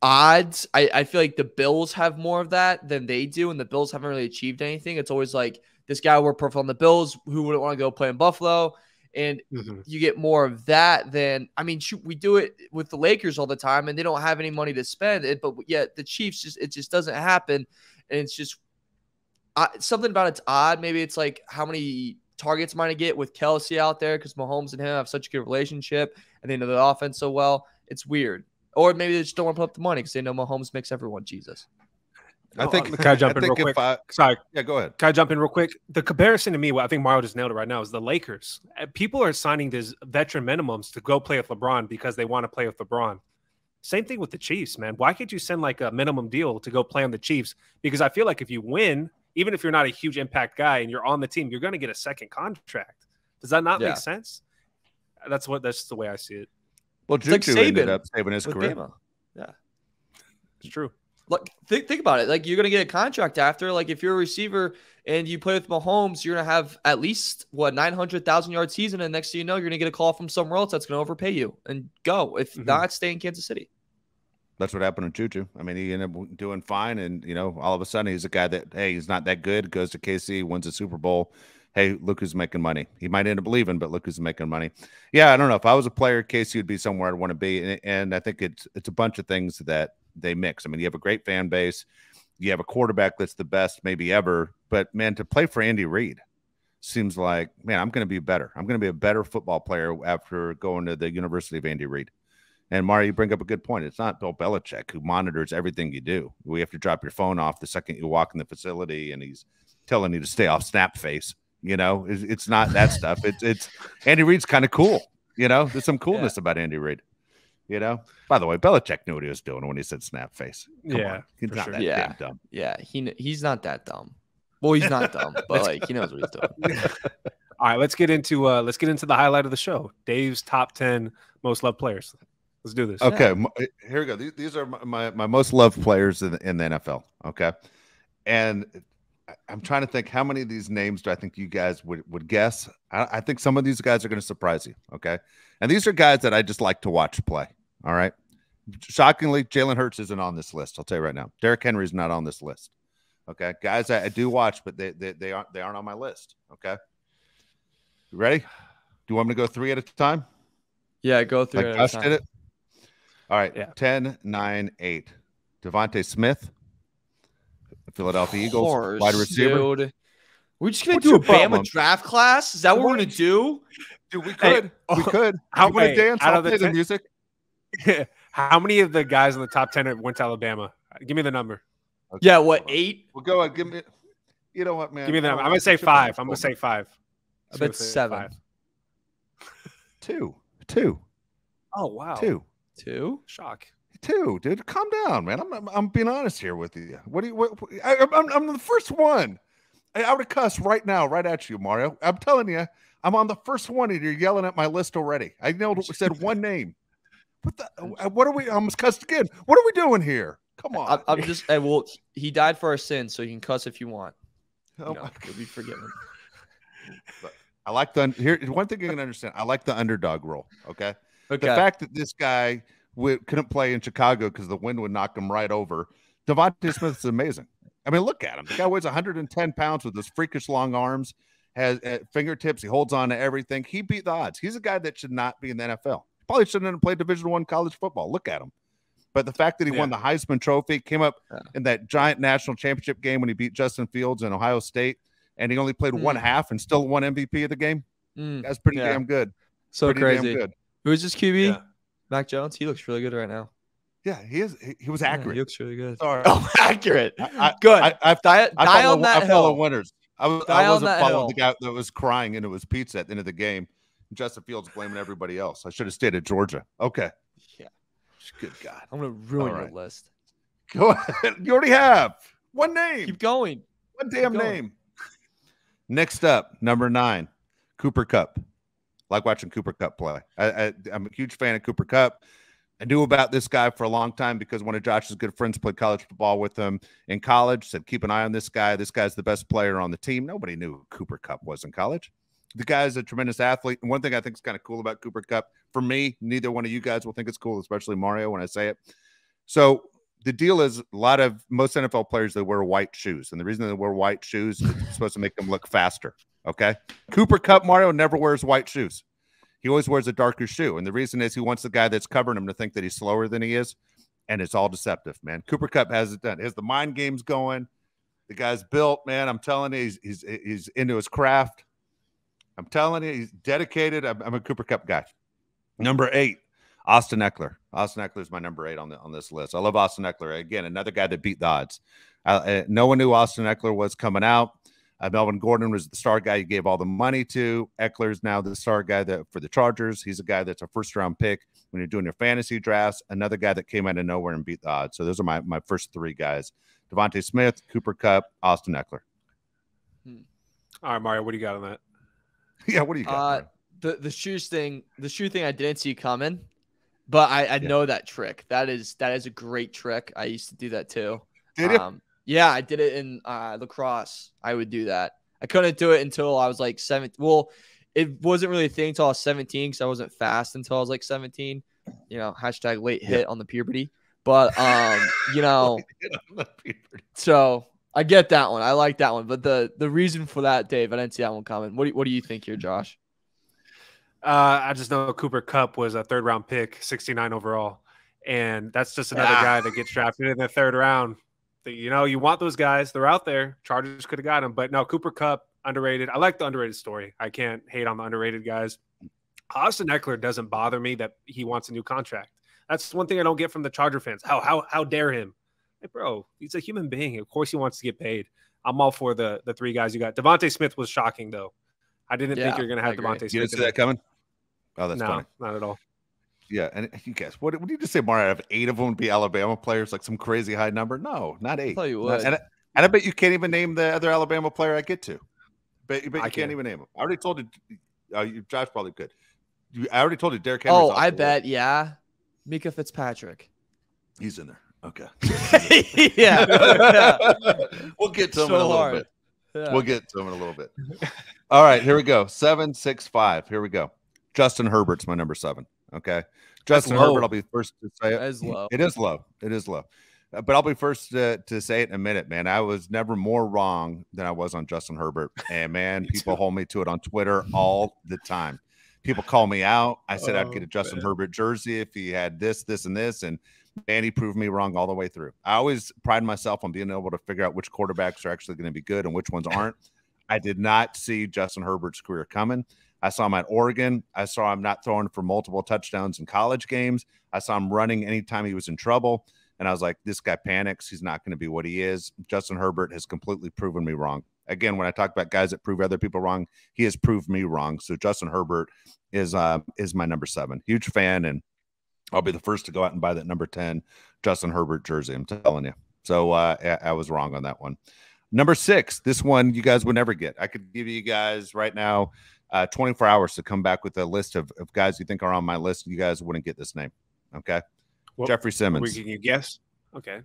odd. I feel like the Bills have more of that than they do, and the Bills haven't really achieved anything. It's always like this guy worked perfect on the Bills. Who wouldn't want to go play in Buffalo? And you get more of that than, shoot, we do it with the Lakers all the time, and they don't have any money to spend it. But yet the Chiefs, it just doesn't happen. And it's just something about it's odd. Maybe it's like how many targets might I get with Kelsey out there because Mahomes and him have such a good relationship and they know the offense so well. It's weird. Or maybe they just don't want to put up the money because they know Mahomes makes everyone Jesus. I think. Can I jump in real quick? Sorry. Yeah, go ahead. Can I jump in real quick? The comparison to me, what I think Mario just nailed it right now, is the Lakers. People are signing these veteran minimums to go play with LeBron because they want to play with LeBron. Same thing with the Chiefs, man. Why can't you send like a minimum deal to go play on the Chiefs? Because I feel like if you win, even if you're not a huge impact guy and you're on the team, you're going to get a second contract. Does that not make sense? That's the way I see it. Well, Juju ended up saving his career. Bama. Yeah, it's true. Look, think about it. Like, you're going to get a contract after. Like, if you're a receiver and you play with Mahomes, you're going to have at least, 900,000 yard season. And next thing you know, you're going to get a call from somewhere else that's going to overpay you and go. If not, stay in Kansas City. That's what happened to Juju. He ended up doing fine. And, all of a sudden he's a guy that, hey, he's not that good, goes to KC, wins a Super Bowl. Hey, look who's making money. He might end up leaving, but look who's making money. Yeah, I don't know. If I was a player, KC would be somewhere I'd want to be. And I think it's a bunch of things that they mix. You have a great fan base. You have a quarterback that's the best maybe ever. But, man, to play for Andy Reid seems like, man, I'm going to be better. I'm going to be a better football player after going to the University of Andy Reid. And, Mario, you bring up a good point. It's not Bill Belichick who monitors everything you do. We have to drop your phone off the second you walk in the facility, and he's telling you to stay off snap face. It's not that stuff. It's Andy Reid's kind of cool. There's some coolness about Andy Reid. By the way, Belichick knew what he was doing when he said snap face. Come on. He's not that damn dumb. Yeah, he's not that dumb. Well, he's not dumb, but he knows what he's doing. All right, let's get into the highlight of the show. Dave's top 10 most loved players. Let's do this. Okay, here we go. These are my most loved players in the NFL. Okay, and I'm trying to think how many of these names do I think you guys would guess. I think some of these guys are going to surprise you. Okay, and these are guys that I just like to watch play. All right. Shockingly, Jalen Hurts isn't on this list. I'll tell you right now. Derrick Henry's not on this list. Okay, guys, I do watch, but they aren't on my list. Okay, you ready? Do you want me to go 3 at a time? Yeah, go through like Josh did it. All right, 10, 9, 8. Devontae Smith, Philadelphia Eagles, wide receiver. Dude. We're just gonna do a Bama draft class. Is that what we're gonna do? Dude, we could. We could. How many dance? I'll play the music. How many of the guys in the top 10 went to Alabama? Give me the number. Okay, yeah, what, 8? Well, go ahead. Give me. You know what, man? Give me the number. I'm gonna say 5. I'm gonna say 5. I bet 7. 5. 2. Oh wow. 2. Shock. 2, dude. Calm down, man. I'm being honest here with you. I'm the first one. I would have cussed right now, right at you, Mario. I'm telling you, I'm on the first one, and you're yelling at my list already. I said one name. What are we? I almost cussed again. What are we doing here? Come on. I'm just. Well, he died for our sins, so you can cuss if you want. Oh my God. You'll be forgiven. But I like here's one thing you can understand. I like the underdog role. Okay. The Okay. fact that this guy couldn't play in Chicago because the wind would knock him right over. Devontae Smith is amazing. Look at him. The guy weighs 110 pounds with his freakish long arms, has fingertips. He holds on to everything. He beat the odds. He's a guy that should not be in the NFL. Probably shouldn't have played Division I college football. Look at him. But the fact that he won the Heisman Trophy, came up in that giant national championship game when he beat Justin Fields in Ohio State, and he only played one half and still won MVP of the game. That's pretty damn good. So pretty crazy. Damn good. Who's this QB? Yeah. Mac Jones. He looks really good right now. Yeah, he is. He was accurate. He looks really good. Sorry. Oh, accurate. Good. I follow winners. I wasn't following the guy that was crying into his pizza at the end of the game. Justin Fields blaming everybody else. I should have stayed at Georgia. Okay. Yeah. Good God. I'm going to ruin your list. Go ahead. You already have one name. Keep going. One damn name. Next up, number 9, Cooper Kupp. Like watching Cooper Kupp play. I'm a huge fan of Cooper Kupp. I knew about this guy for a long time because one of Josh's good friends played college football with him in college, said, keep an eye on this guy. This guy's the best player on the team. Nobody knew who Cooper Kupp was in college. The guy's a tremendous athlete. And one thing I think is kind of cool about Cooper Kupp, for me, neither one of you guys will think it's cool, especially Mario when I say it. So the deal is most NFL players, they wear white shoes. And the reason they wear white shoes is it's supposed to make them look faster. Okay. Cooper Kupp, Mario, never wears white shoes. He always wears a darker shoe. And the reason is he wants the guy that's covering him to think that he's slower than he is. And it's all deceptive, man. Cooper Kupp has it done. He has the mind games going. The guy's built, man. I'm telling you, he's into his craft. I'm telling you, he's dedicated. I'm a Cooper Kupp guy. Number 8, Austin Eckler. Austin Eckler is my number 8 on this list. I love Austin Eckler. Again, another guy that beat the odds. No one knew Austin Eckler was coming out. Melvin Gordon was the star guy you gave all the money to. Eckler's now the star guy for the Chargers. He's a guy that's a first-round pick when you're doing your fantasy drafts. Another guy that came out of nowhere and beat the odds. So those are my first 3 guys. Devontae Smith, Cooper Kupp, Austin Eckler. All right, Mario, what do you got on that? Yeah, what do you got? The shoe thing I didn't see coming, but I know that trick. That is a great trick. I used to do that too. Did you? Yeah, I did it in lacrosse. I would do that. I couldn't do it until I was like 17. Well, it wasn't really a thing until I was 17 because I wasn't fast until I was like 17. Hashtag late hit on the puberty. But so I get that one. I like that one. But the reason for that, Dave, I didn't see that one coming. What do you think here, Josh? I just know Cooper Kupp was a 3rd-round pick, 69 overall. And that's just another guy that gets drafted in the 3rd round. You want those guys. They're out there. Chargers could have got him. But no, Cooper Kupp, underrated. I like the underrated story. I can't hate on the underrated guys. Austin Eckler doesn't bother me that he wants a new contract. That's one thing I don't get from the Charger fans. How dare him? Like, bro, he's a human being. Of course he wants to get paid. I'm all for the 3 guys you got. Devontae Smith was shocking, though. I didn't think you were going to have Devontae Smith. You didn't see that coming? Oh, that's funny. Not at all. Yeah, and you guys, what did you just say, Mario? Out of 8 of them would be Alabama players, like some crazy high number? No, not 8. I tell you what. And I bet you can't even name the other Alabama player I get to. But you can't even name him. I already told you. Josh probably could. I already told you Derrick Henry. Oh, I bet, yeah. Mika Fitzpatrick. He's in there. Okay. Yeah. We'll get to him in a little bit. Yeah. We'll get to him in a little bit. All right, here we go. 7, 6, 5. Here we go. Justin Herbert's my number 7. Okay. Justin Herbert, I'll be first to say it. That is low. It is low. It is low. But I'll be first to say it in a minute, man. I was never more wrong than I was on Justin Herbert. And, man, people hold me to it on Twitter all the time. People call me out. I said I'd get a Justin Herbert jersey if he had this, this, and this. And, man, he proved me wrong all the way through. I always pride myself on being able to figure out which quarterbacks are actually going to be good and which ones aren't. I did not see Justin Herbert's career coming. I saw him at Oregon. I saw him not throwing for multiple touchdowns in college games. I saw him running anytime he was in trouble. And I was like, this guy panics. He's not going to be what he is. Justin Herbert has completely proven me wrong. Again, when I talk about guys that prove other people wrong, he has proved me wrong. So Justin Herbert is my number 7. Huge fan, and I'll be the first to go out and buy that number 10 Justin Herbert jersey. I'm telling you. So I was wrong on that one. Number 6, this one you guys would never get. I could give you guys right now 24 hours to come back with a list of guys you think are on my list. You guys wouldn't get this name. Okay. Jeffrey Simmons. Can you guess? Okay.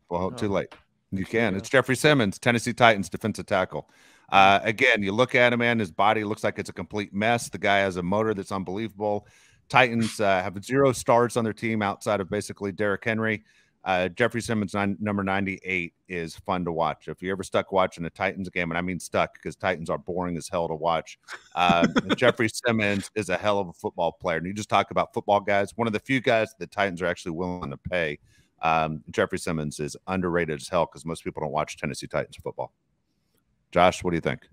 Well, too late. You can. Yeah. It's Jeffrey Simmons, Tennessee Titans defensive tackle. Again, you look at him, man, his body looks like it's a complete mess. The guy has a motor that's unbelievable. Titans have 0 stars on their team outside of basically Derrick Henry. Jeffrey Simmons, number 98, is fun to watch. If you ever stuck watching a Titans game, and I mean stuck because Titans are boring as hell to watch, Jeffrey Simmons is a hell of a football player. And you just talk about football guys, one of the few guys the Titans are actually willing to pay. Jeffrey Simmons is underrated as hell because most people don't watch Tennessee Titans football. Josh, what do you think?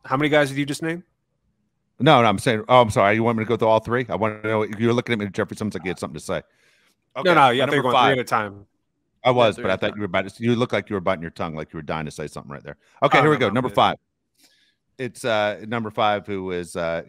How many guys did you just name? No, I'm saying, I'm sorry. You want me to go through all three? I want to know. You're looking at me, Jeffrey Simmons, like you had something to say. Okay, no, yeah, I think we're going 3 5. at a time. I was, but I thought you were about to. You look like you were biting your tongue, like you were dying to say something right there. Okay, here we go. Number 5. It's number 5, who's guy.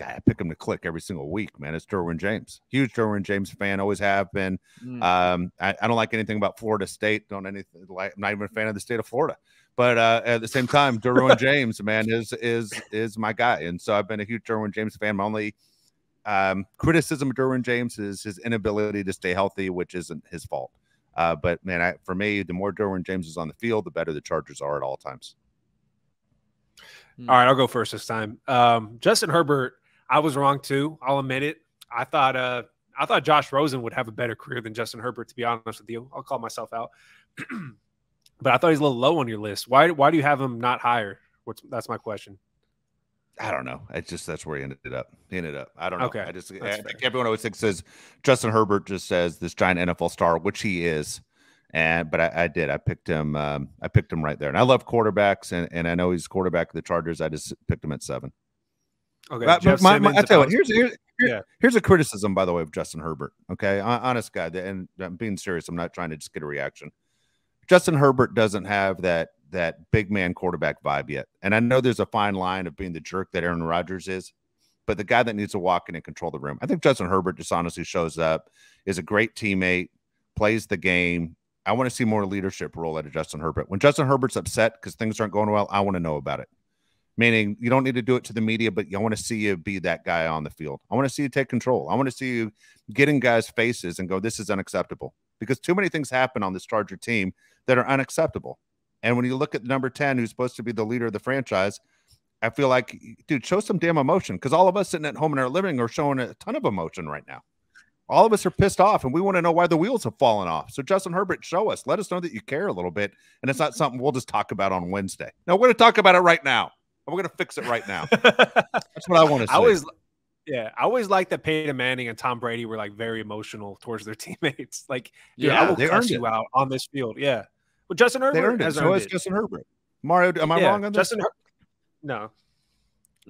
I pick him to click every single week, man. It's Derwin James. Huge Derwin James fan, always have been. I don't like anything about Florida State. I'm not even a fan of the state of Florida. But at the same time, Derwin James, man, is my guy, and so I've been a huge Derwin James fan. My only criticism of Derwin James is his inability to stay healthy, which isn't his fault. But man, for me, the more Derwin James is on the field, the better the Chargers are at all times. All right, I'll go first this time. Justin Herbert, I was wrong too. I'll admit it. I thought Josh Rosen would have a better career than Justin Herbert, to be honest with you. I'll call myself out. But I thought he's a little low on your list. Why do you have him not higher? That's my question. I don't know. That's where he ended up. I don't know. Okay. I think everyone always says Justin Herbert just says this giant NFL star, which he is. But I picked him. I picked him right there. And I love quarterbacks, and I know he's quarterback of the Chargers. I just picked him at 7. Okay. I tell you, here's a criticism, by the way, of Justin Herbert. Okay, honest guy, and I'm being serious. I'm not trying to just get a reaction. Justin Herbert doesn't have that big man quarterback vibe yet. And I know there's a fine line of being the jerk that Aaron Rodgers is, but the guy that needs to walk in and control the room. I think Justin Herbert just honestly shows up, is a great teammate, plays the game. I want to see more leadership role out of Justin Herbert. When Justin Herbert's upset because things aren't going well, I want to know about it. Meaning you don't need to do it to the media, but I want to see you be that guy on the field. I want to see you take control. I want to see you get in guys' faces and go, this is unacceptable. Because too many things happen on this Charger team that are unacceptable. And when you look at number 10, who's supposed to be the leader of the franchise, I feel like, dude, show some damn emotion. Because all of us sitting at home in our living room are showing a ton of emotion right now. All of us are pissed off, and we want to know why the wheels have fallen off. So, Justin Herbert, show us. Let us know that you care a little bit, and it's not something we'll just talk about on Wednesday. No, we're going to talk about it right now. We're going to fix it right now. That's what I want to say. I always like that Peyton Manning and Tom Brady were like very emotional towards their teammates. Like, yeah, I will cuss you out on this field. Yeah. But Justin Herbert has earned it. Justin Herbert. Mario, am I wrong on this? No,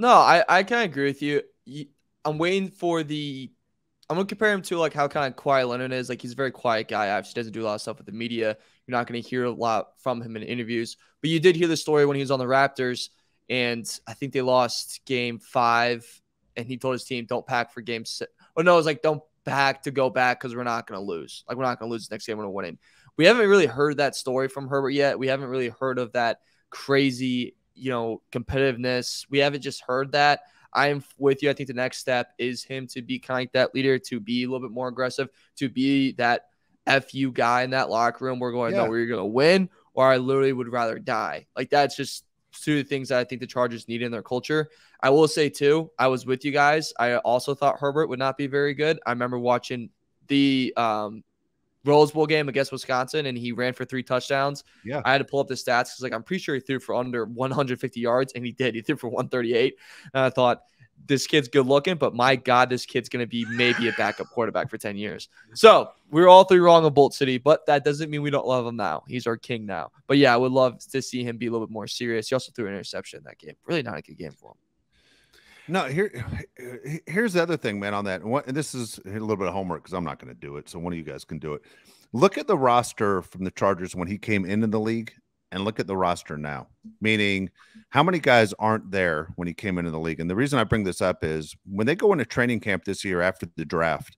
I kind of agree with you. I'm waiting for I'm going to compare him to like how kind of Kawhi Leonard is. Like, he's a very quiet guy. Obviously doesn't do a lot of stuff with the media. You're not going to hear a lot from him in interviews. But you did hear the story when he was on the Raptors, and I think they lost game 5, and he told his team, don't pack for game 6. Oh, no, it was like, don't pack to go back because we're not going to lose. Like, we're not going to lose the next game. We're going to win. We haven't really heard that story from Herbert yet. We haven't really heard of that crazy, competitiveness. We haven't just heard that. I'm with you. I think the next step is him to be kind of like that leader, to be a little bit more aggressive, to be that FU guy in that locker room. We're going, no, we're going to win, or I literally would rather die. Like, that's just 2 things that I think the Chargers need in their culture. I will say, too, I was with you guys. I also thought Herbert would not be very good. I remember watching the Rose Bowl game against Wisconsin, and he ran for 3 touchdowns. Yeah, I had to pull up the stats because, like, I'm pretty sure he threw for under 150 yards, and he did. He threw for 138. And I thought, this kid's good looking, but my God, this kid's going to be maybe a backup quarterback for 10 years. So we're all 3 wrong on Bolt City, but that doesn't mean we don't love him now. He's our king now. But yeah, I would love to see him be a little bit more serious. He also threw an interception in that game. Really not a good game for him. No, here's the other thing, man, on that. And this is a little bit of homework because I'm not going to do it. So one of you guys can do it. Look at the roster from the Chargers when he came into the league and look at the roster now, meaning how many guys aren't there when he came into the league. And the reason I bring this up is when they go into training camp this year after the draft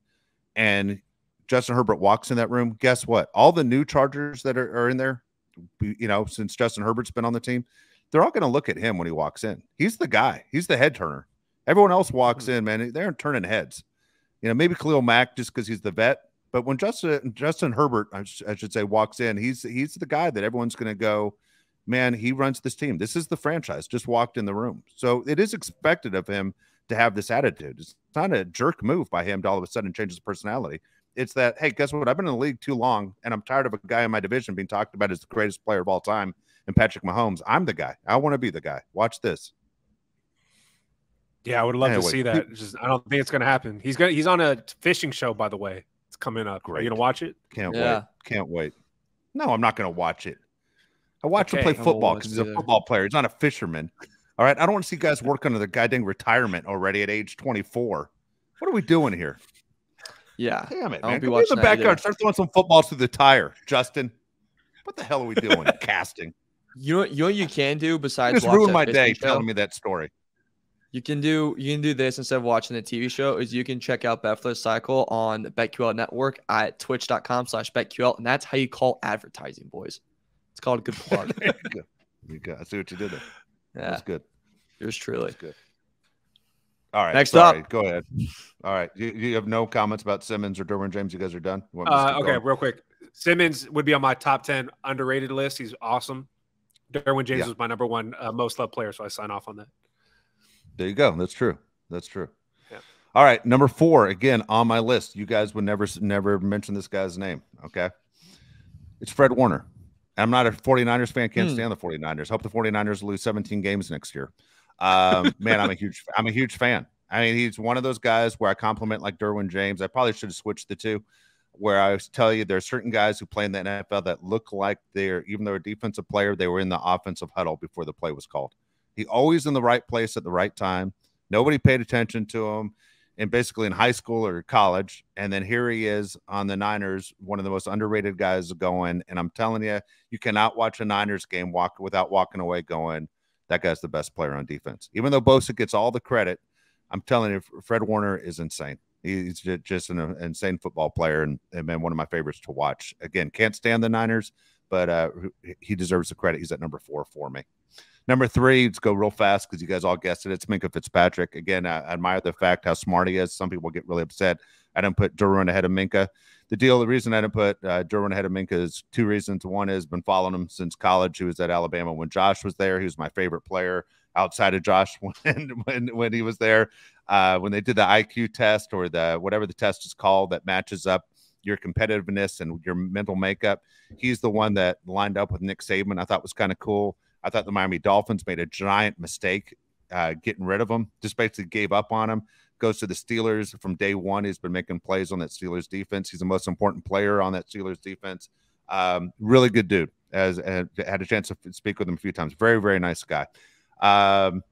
and Justin Herbert walks in that room, guess what? All the new Chargers that are in there, since Justin Herbert's been on the team, they're all going to look at him when he walks in. He's the guy. He's the head turner. Everyone else walks in, man, they aren't turning heads. Maybe Khalil Mack just because he's the vet. But when Justin Herbert, I should say, walks in, he's the guy that everyone's going to go, man, he runs this team. This is the franchise. Just walked in the room. So it is expected of him to have this attitude. It's not a jerk move by him to all of a sudden change his personality. It's that, hey, guess what? I've been in the league too long, and I'm tired of a guy in my division being talked about as the greatest player of all time, and Patrick Mahomes. I'm the guy. I want to be the guy. Watch this. Yeah, I would love to see that. I don't think it's going to happen. He's on a fishing show, by the way. It's coming up. Great. Are you going to watch it? Can't wait. Can't wait. No, I'm not going to watch it. I watch him play football because he's a football player. He's not a fisherman. All right. I don't want to see guys work under the goddamn retirement already at age 24. What are we doing here? Yeah. Damn it, man. Come in the backyard. Start throwing some footballs through the tire, Justin. What the hell are we doing? Casting. You know what you can do besides just ruined my day telling me that story. You can do this instead of watching the TV show. Is you can check out Betflip Cycle on the BetQL Network at twitch.com/BetQL, and that's how you call advertising, boys. It's called a good plug. Good. I see what you did there. Yeah, that's good. Yours truly. That's good. All right. Next up. Go ahead. All right. You have no comments about Simmons or Derwin James? You guys are done? Okay, real quick. Simmons would be on my top 10 underrated list. He's awesome. Derwin James was my number one most loved player, so I sign off on that. There you go. That's true. That's true. Yeah. All right. Number 4, again, on my list. You guys would never mention this guy's name. Okay. It's Fred Warner. I'm not a 49ers fan. Can't stand the 49ers. Hope the 49ers lose 17 games next year. Man, I'm a huge fan. I mean, he's one of those guys where I compliment like Derwin James. I probably should have switched the two, where I tell you there are certain guys who play in the NFL that look like even though a defensive player, they were in the offensive huddle before the play was called. He always in the right place at the right time. Nobody paid attention to him, and basically in high school or college. And then here he is on the Niners, one of the most underrated guys going. And I'm telling you, you cannot watch a Niners game without walking away going, that guy's the best player on defense. Even though Bosa gets all the credit, I'm telling you, Fred Warner is insane. He's just an insane football player and been one of my favorites to watch. Again, can't stand the Niners, but he deserves the credit. He's at number 4 for me. Number 3, let's go real fast because you guys all guessed it. It's Minkah Fitzpatrick. Again, I admire the fact how smart he is. Some people get really upset. I didn't put Derwin ahead of Minkah. The reason I didn't put Derwin ahead of Minkah is 2 reasons. One is been following him since college. He was at Alabama when Josh was there. He was my favorite player outside of Josh when he was there. When they did the IQ test or whatever the test is called that matches up your competitiveness and your mental makeup, he's the one that lined up with Nick Saban. I thought was kind of cool. I thought the Miami Dolphins made a giant mistake getting rid of him. Just basically gave up on him. Goes to the Steelers from day one. He's been making plays on that Steelers defense. He's the most important player on that Steelers defense. Really good dude. Had a chance to speak with him a few times. Very, very nice guy. And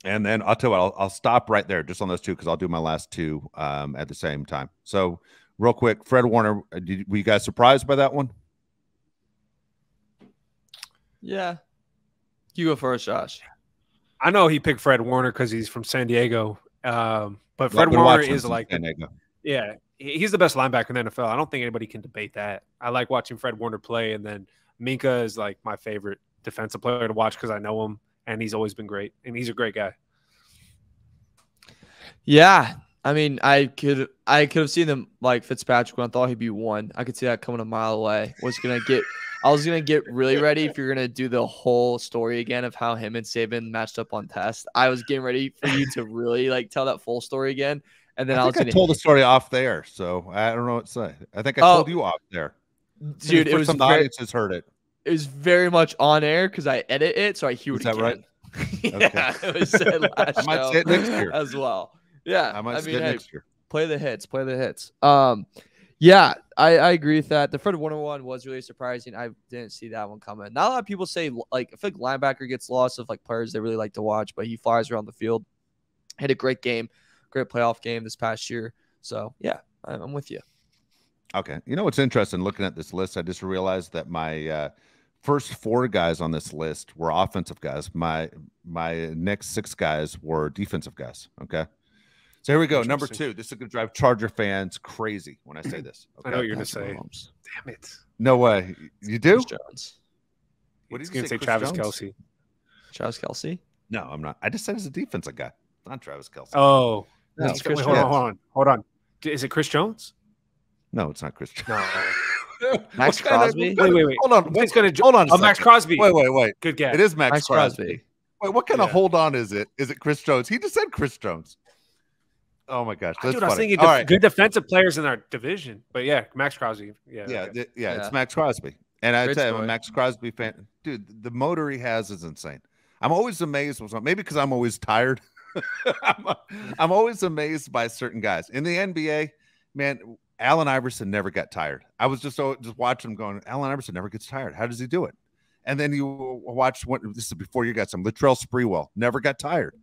then I'll tell you what, I'll stop right there just on those 2 because I'll do my last 2 at the same time. So real quick, Fred Warner, were you guys surprised by that one? Yeah. You go first, Josh. I know he picked Fred Warner because he's from San Diego. But Fred Warner is like, yeah, he's the best linebacker in the NFL. I don't think anybody can debate that. I like watching Fred Warner play. And then Minkah is like my favorite defensive player to watch because I know him and he's always been great. And he's a great guy. Yeah. I mean, I could have seen them like Fitzpatrick when I thought he'd be 1. I could see that coming a mile away. I was gonna get really ready if you're gonna do the whole story again of how him and Saban matched up on test. I was getting ready for you to really like tell that full story again, and then I told the story off there, so I don't know what to say. I think I told you off there, dude. It was some audiences heard it. It was very much on air because I edit it, so I hear it again. Is that right? Yeah, okay. It was said last I might say it next year as well. Yeah, I might say it next year. Play the hits. Play the hits. Yeah, I agree with that. The Fred Warner one was really surprising. I didn't see that one coming. Not a lot of people say, like, I feel like linebacker gets lost of, like, players they really like to watch, but he flies around the field. Had a great game, great playoff game this past year. So, yeah, I'm with you. Okay. You know what's interesting looking at this list? I just realized that my first 4 guys on this list were offensive guys. My next 6 guys were defensive guys, okay? So here we go. Number 2. This is going to drive Charger fans crazy when I say this. Okay? I know what you're going to say. Damn it. No way. You do? Jones. What did you say? Travis Kelce. Travis Kelce? No, I'm not. I just said he's a defensive guy. Not Travis Kelce. Oh. No, wait, hold on. Is it Chris Jones? No, it's not Chris Jones. No. Max Crosby? Wait. Hold on. Hold on. Max Crosby. Wait. Good guess. It is Max Crosby. Wait, what kind of hold on is it? Is it Chris Jones? He just said Chris Jones. Oh my gosh, Dude, that's I was funny. thinking All right. good defensive players in our division, but yeah, Max Crosby. Yeah, okay. It's Max Crosby, and I Great tell you, I'm a story. Max Crosby fan. Dude, the motor he has is insane. I'm always amazed with maybe because I'm always tired. I'm always amazed by certain guys in the NBA. Man, Allen Iverson never got tired. I was just watching him going. Allen Iverson never gets tired. How does he do it? And then you watch this is before you got some Latrell Sprewell never got tired.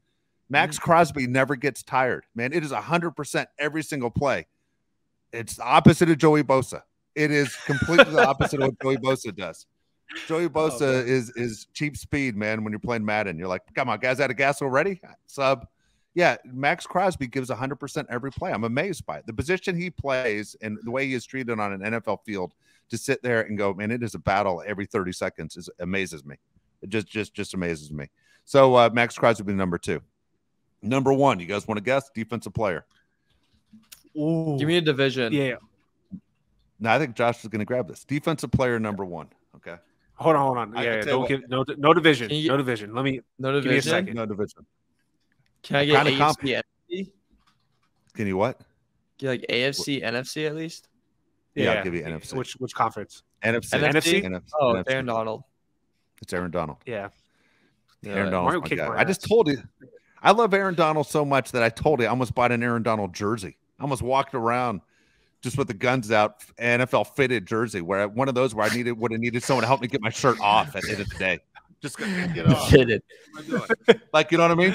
Max Crosby never gets tired. Man, it is 100% every single play. It's the opposite of Joey Bosa. It is completely the opposite of what Joey Bosa does. Joey Bosa is cheap speed, man. When you're playing Madden, you're like, come on, guys, out of gas already? Sub. Yeah, Max Crosby gives 100% every play. I'm amazed by it. The position he plays and the way he is treated on an NFL field to sit there and go, man, it is a battle every 30 seconds amazes me. It just amazes me. So Max Crosby would be number 2. Number 1, you guys want to guess? Defensive player. Ooh. Give me a division. Yeah. No, I think Josh is going to grab this. Defensive player number 1. Okay. Hold on. Yeah, don't give no division. No division. No division. Give me a second. No division. Can I get AFC, NFC? Can you what? Get like AFC, NFC at least? Yeah, I'll give you NFC. Which conference? NFC. Oh, NFC. Aaron Donald. It's Aaron Donald. Yeah. Aaron Donald's my guy. I just told you. I love Aaron Donald so much that I told you I almost bought an Aaron Donald jersey. I almost walked around just with the guns out, NFL fitted jersey, where one of those where I would have needed someone to help me get my shirt off at the end of the day. Just get off. Fitted. Like, you know what I mean?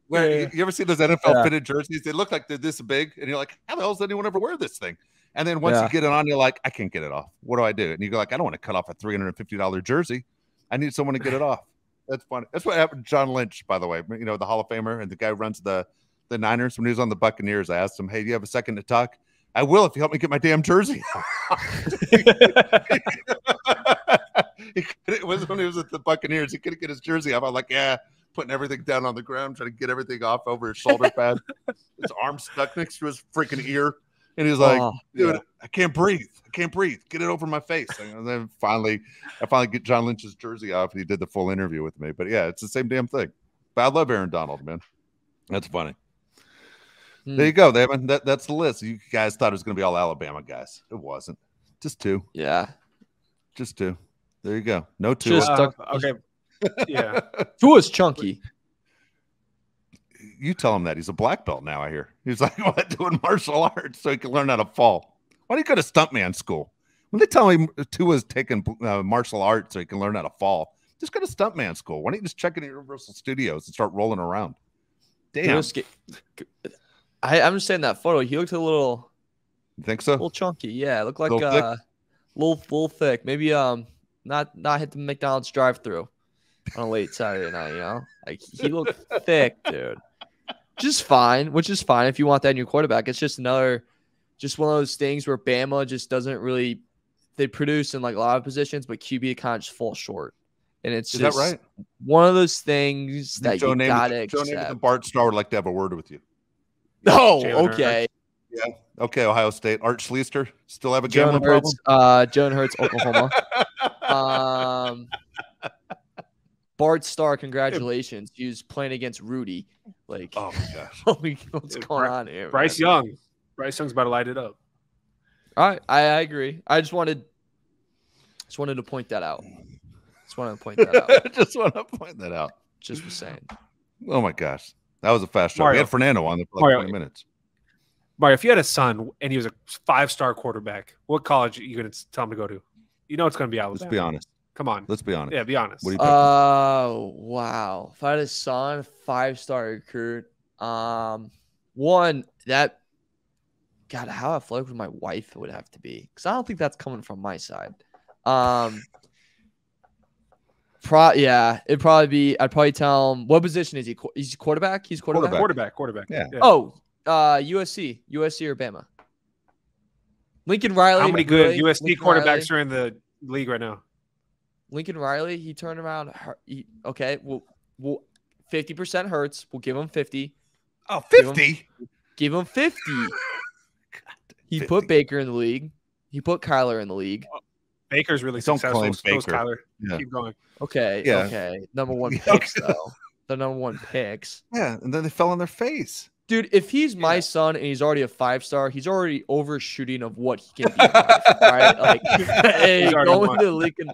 Where you ever see those NFL fitted jerseys? They look like they're this big, and you're like, how the hell does anyone ever wear this thing? And then once you get it on, you're like, I can't get it off. What do I do? And you go like, I don't want to cut off a $350 jersey. I need someone to get it off. That's funny. That's what happened to John Lynch, by the way. You know, the Hall of Famer and the guy who runs the Niners. When he was on the Buccaneers, I asked him, hey, do you have a second to talk? I will if you help me get my damn jersey. It was when he was at the Buccaneers. He couldn't get his jersey off. I'm like, yeah, putting everything down on the ground, trying to get everything off over his shoulder pad. His arm stuck next to his freaking ear. And he's like, dude, I can't breathe. I can't breathe. Get it over my face. And then I finally get John Lynch's jersey off, and he did the full interview with me. But yeah, it's the same damn thing. But I love Aaron Donald, man. That's funny. There you go. That's the list. You guys thought it was going to be all Alabama guys. It wasn't. Just 2. Yeah. Just 2. There you go. No 2. Okay. Yeah. Tua's chunky. You tell him that. He's a black belt now, I hear. He's like, what, doing martial arts so he can learn how to fall. Why do you go to stuntman school? When they tell him Tua's taking martial arts so he can learn how to fall, just go to stuntman school. Why don't you just check into Universal Studios and start rolling around? Damn. I'm just saying that photo. He looked a little. You think so? A little chunky. Yeah, it looked like a little thick. Maybe not hit the McDonald's drive-through on a late Saturday night. You know, like he looked thick, dude. Which is fine if you want that in your quarterback. It's just one of those things where Bama just doesn't really. They produce in like a lot of positions, but QB kind of just falls short. And it's just right? One of those things that you gotta accept. Joe Namath and Bart Starr would like to have a word with you. Oh, okay. Yeah. Okay, Ohio State. Art Schleister still have a gambling problem? Jalen Hurts, Oklahoma. Bart Starr, congratulations. He was playing against Rudy. Like, oh my gosh. What's going on here? Bryce Young. Bryce Young's about to light it up. All right, I agree. I just wanted to point that out. Just want to point that out. Just was saying. Oh my gosh. That was a fast show. We had Fernando on there for like 20 minutes. Mario, if you had a son and he was a 5-star quarterback, what college are you going to tell him to go to? You know it's going to be Alabama. Let's be honest. Come on. Let's be honest. Yeah, be honest. What do you think? Oh, wow. If I had a son, 5-star recruit, one, that, God, how athletic with my wife would have to be. Because I don't think that's coming from my side. It'd probably be, I'd probably tell him, what position is he? He's quarterback? He's quarterback? Quarterback. Yeah. Oh, USC or Bama. Lincoln Riley. How many good USC quarterbacks are in the league right now? Lincoln Riley, he turned around. Okay, we'll 50% Hurts. We'll give him 50. Oh, 50? Give him 50. He 50. Put Baker in the league. He put Kyler in the league. Baker's really successful. So is Kyler. Yeah. Keep going. Okay. Yeah. Okay. Number 1 picks, though. The number 1 picks. Yeah, and then they fell on their face. Dude, if he's my son and he's already a 5-star, he's already overshooting of what he can be. Right? Like, hey, going to Lincoln,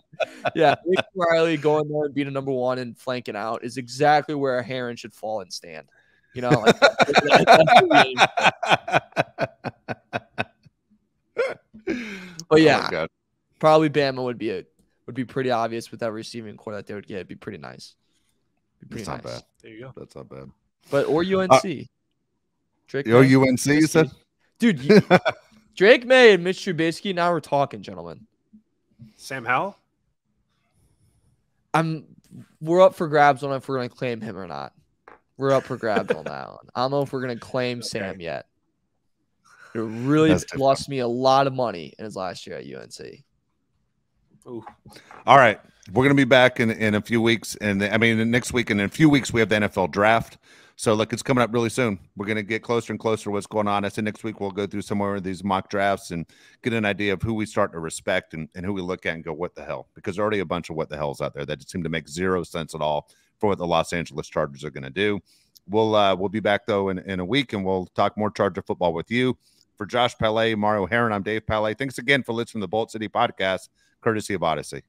Lincoln Riley going there and being a number 1 and flanking out is exactly where Heron should fall and stand. You know, like, but yeah, probably Bama would be pretty obvious with that receiving core that they would get. It'd be pretty nice. That's not bad. There you go. That's not bad. But or UNC. Drake May, UNC, you said? Dude, Drake May and Mitch Trubisky, now we're talking, gentlemen. Sam Howell? We're up for grabs on if we're going to claim him or not. We're up for grabs on that one. I don't know if we're going to claim Sam yet. It really lost me a lot of money in his last year at UNC. Ooh. All right. We're going to be back in a few weeks. And next week and in a few weeks, we have the NFL draft. So, look, it's coming up really soon. We're going to get closer and closer to what's going on. I said next week we'll go through some more of these mock drafts and get an idea of who we start to respect and who we look at and go, what the hell? Because there are already a bunch of what the hells out there that seem to make zero sense at all for what the Los Angeles Chargers are going to do. We'll be back, though, in a week, and we'll talk more Charger football with you. For Josh Palet, Mario Heron, I'm Dave Palet. Thanks again for listening to the Bolt City Podcast, courtesy of Odyssey.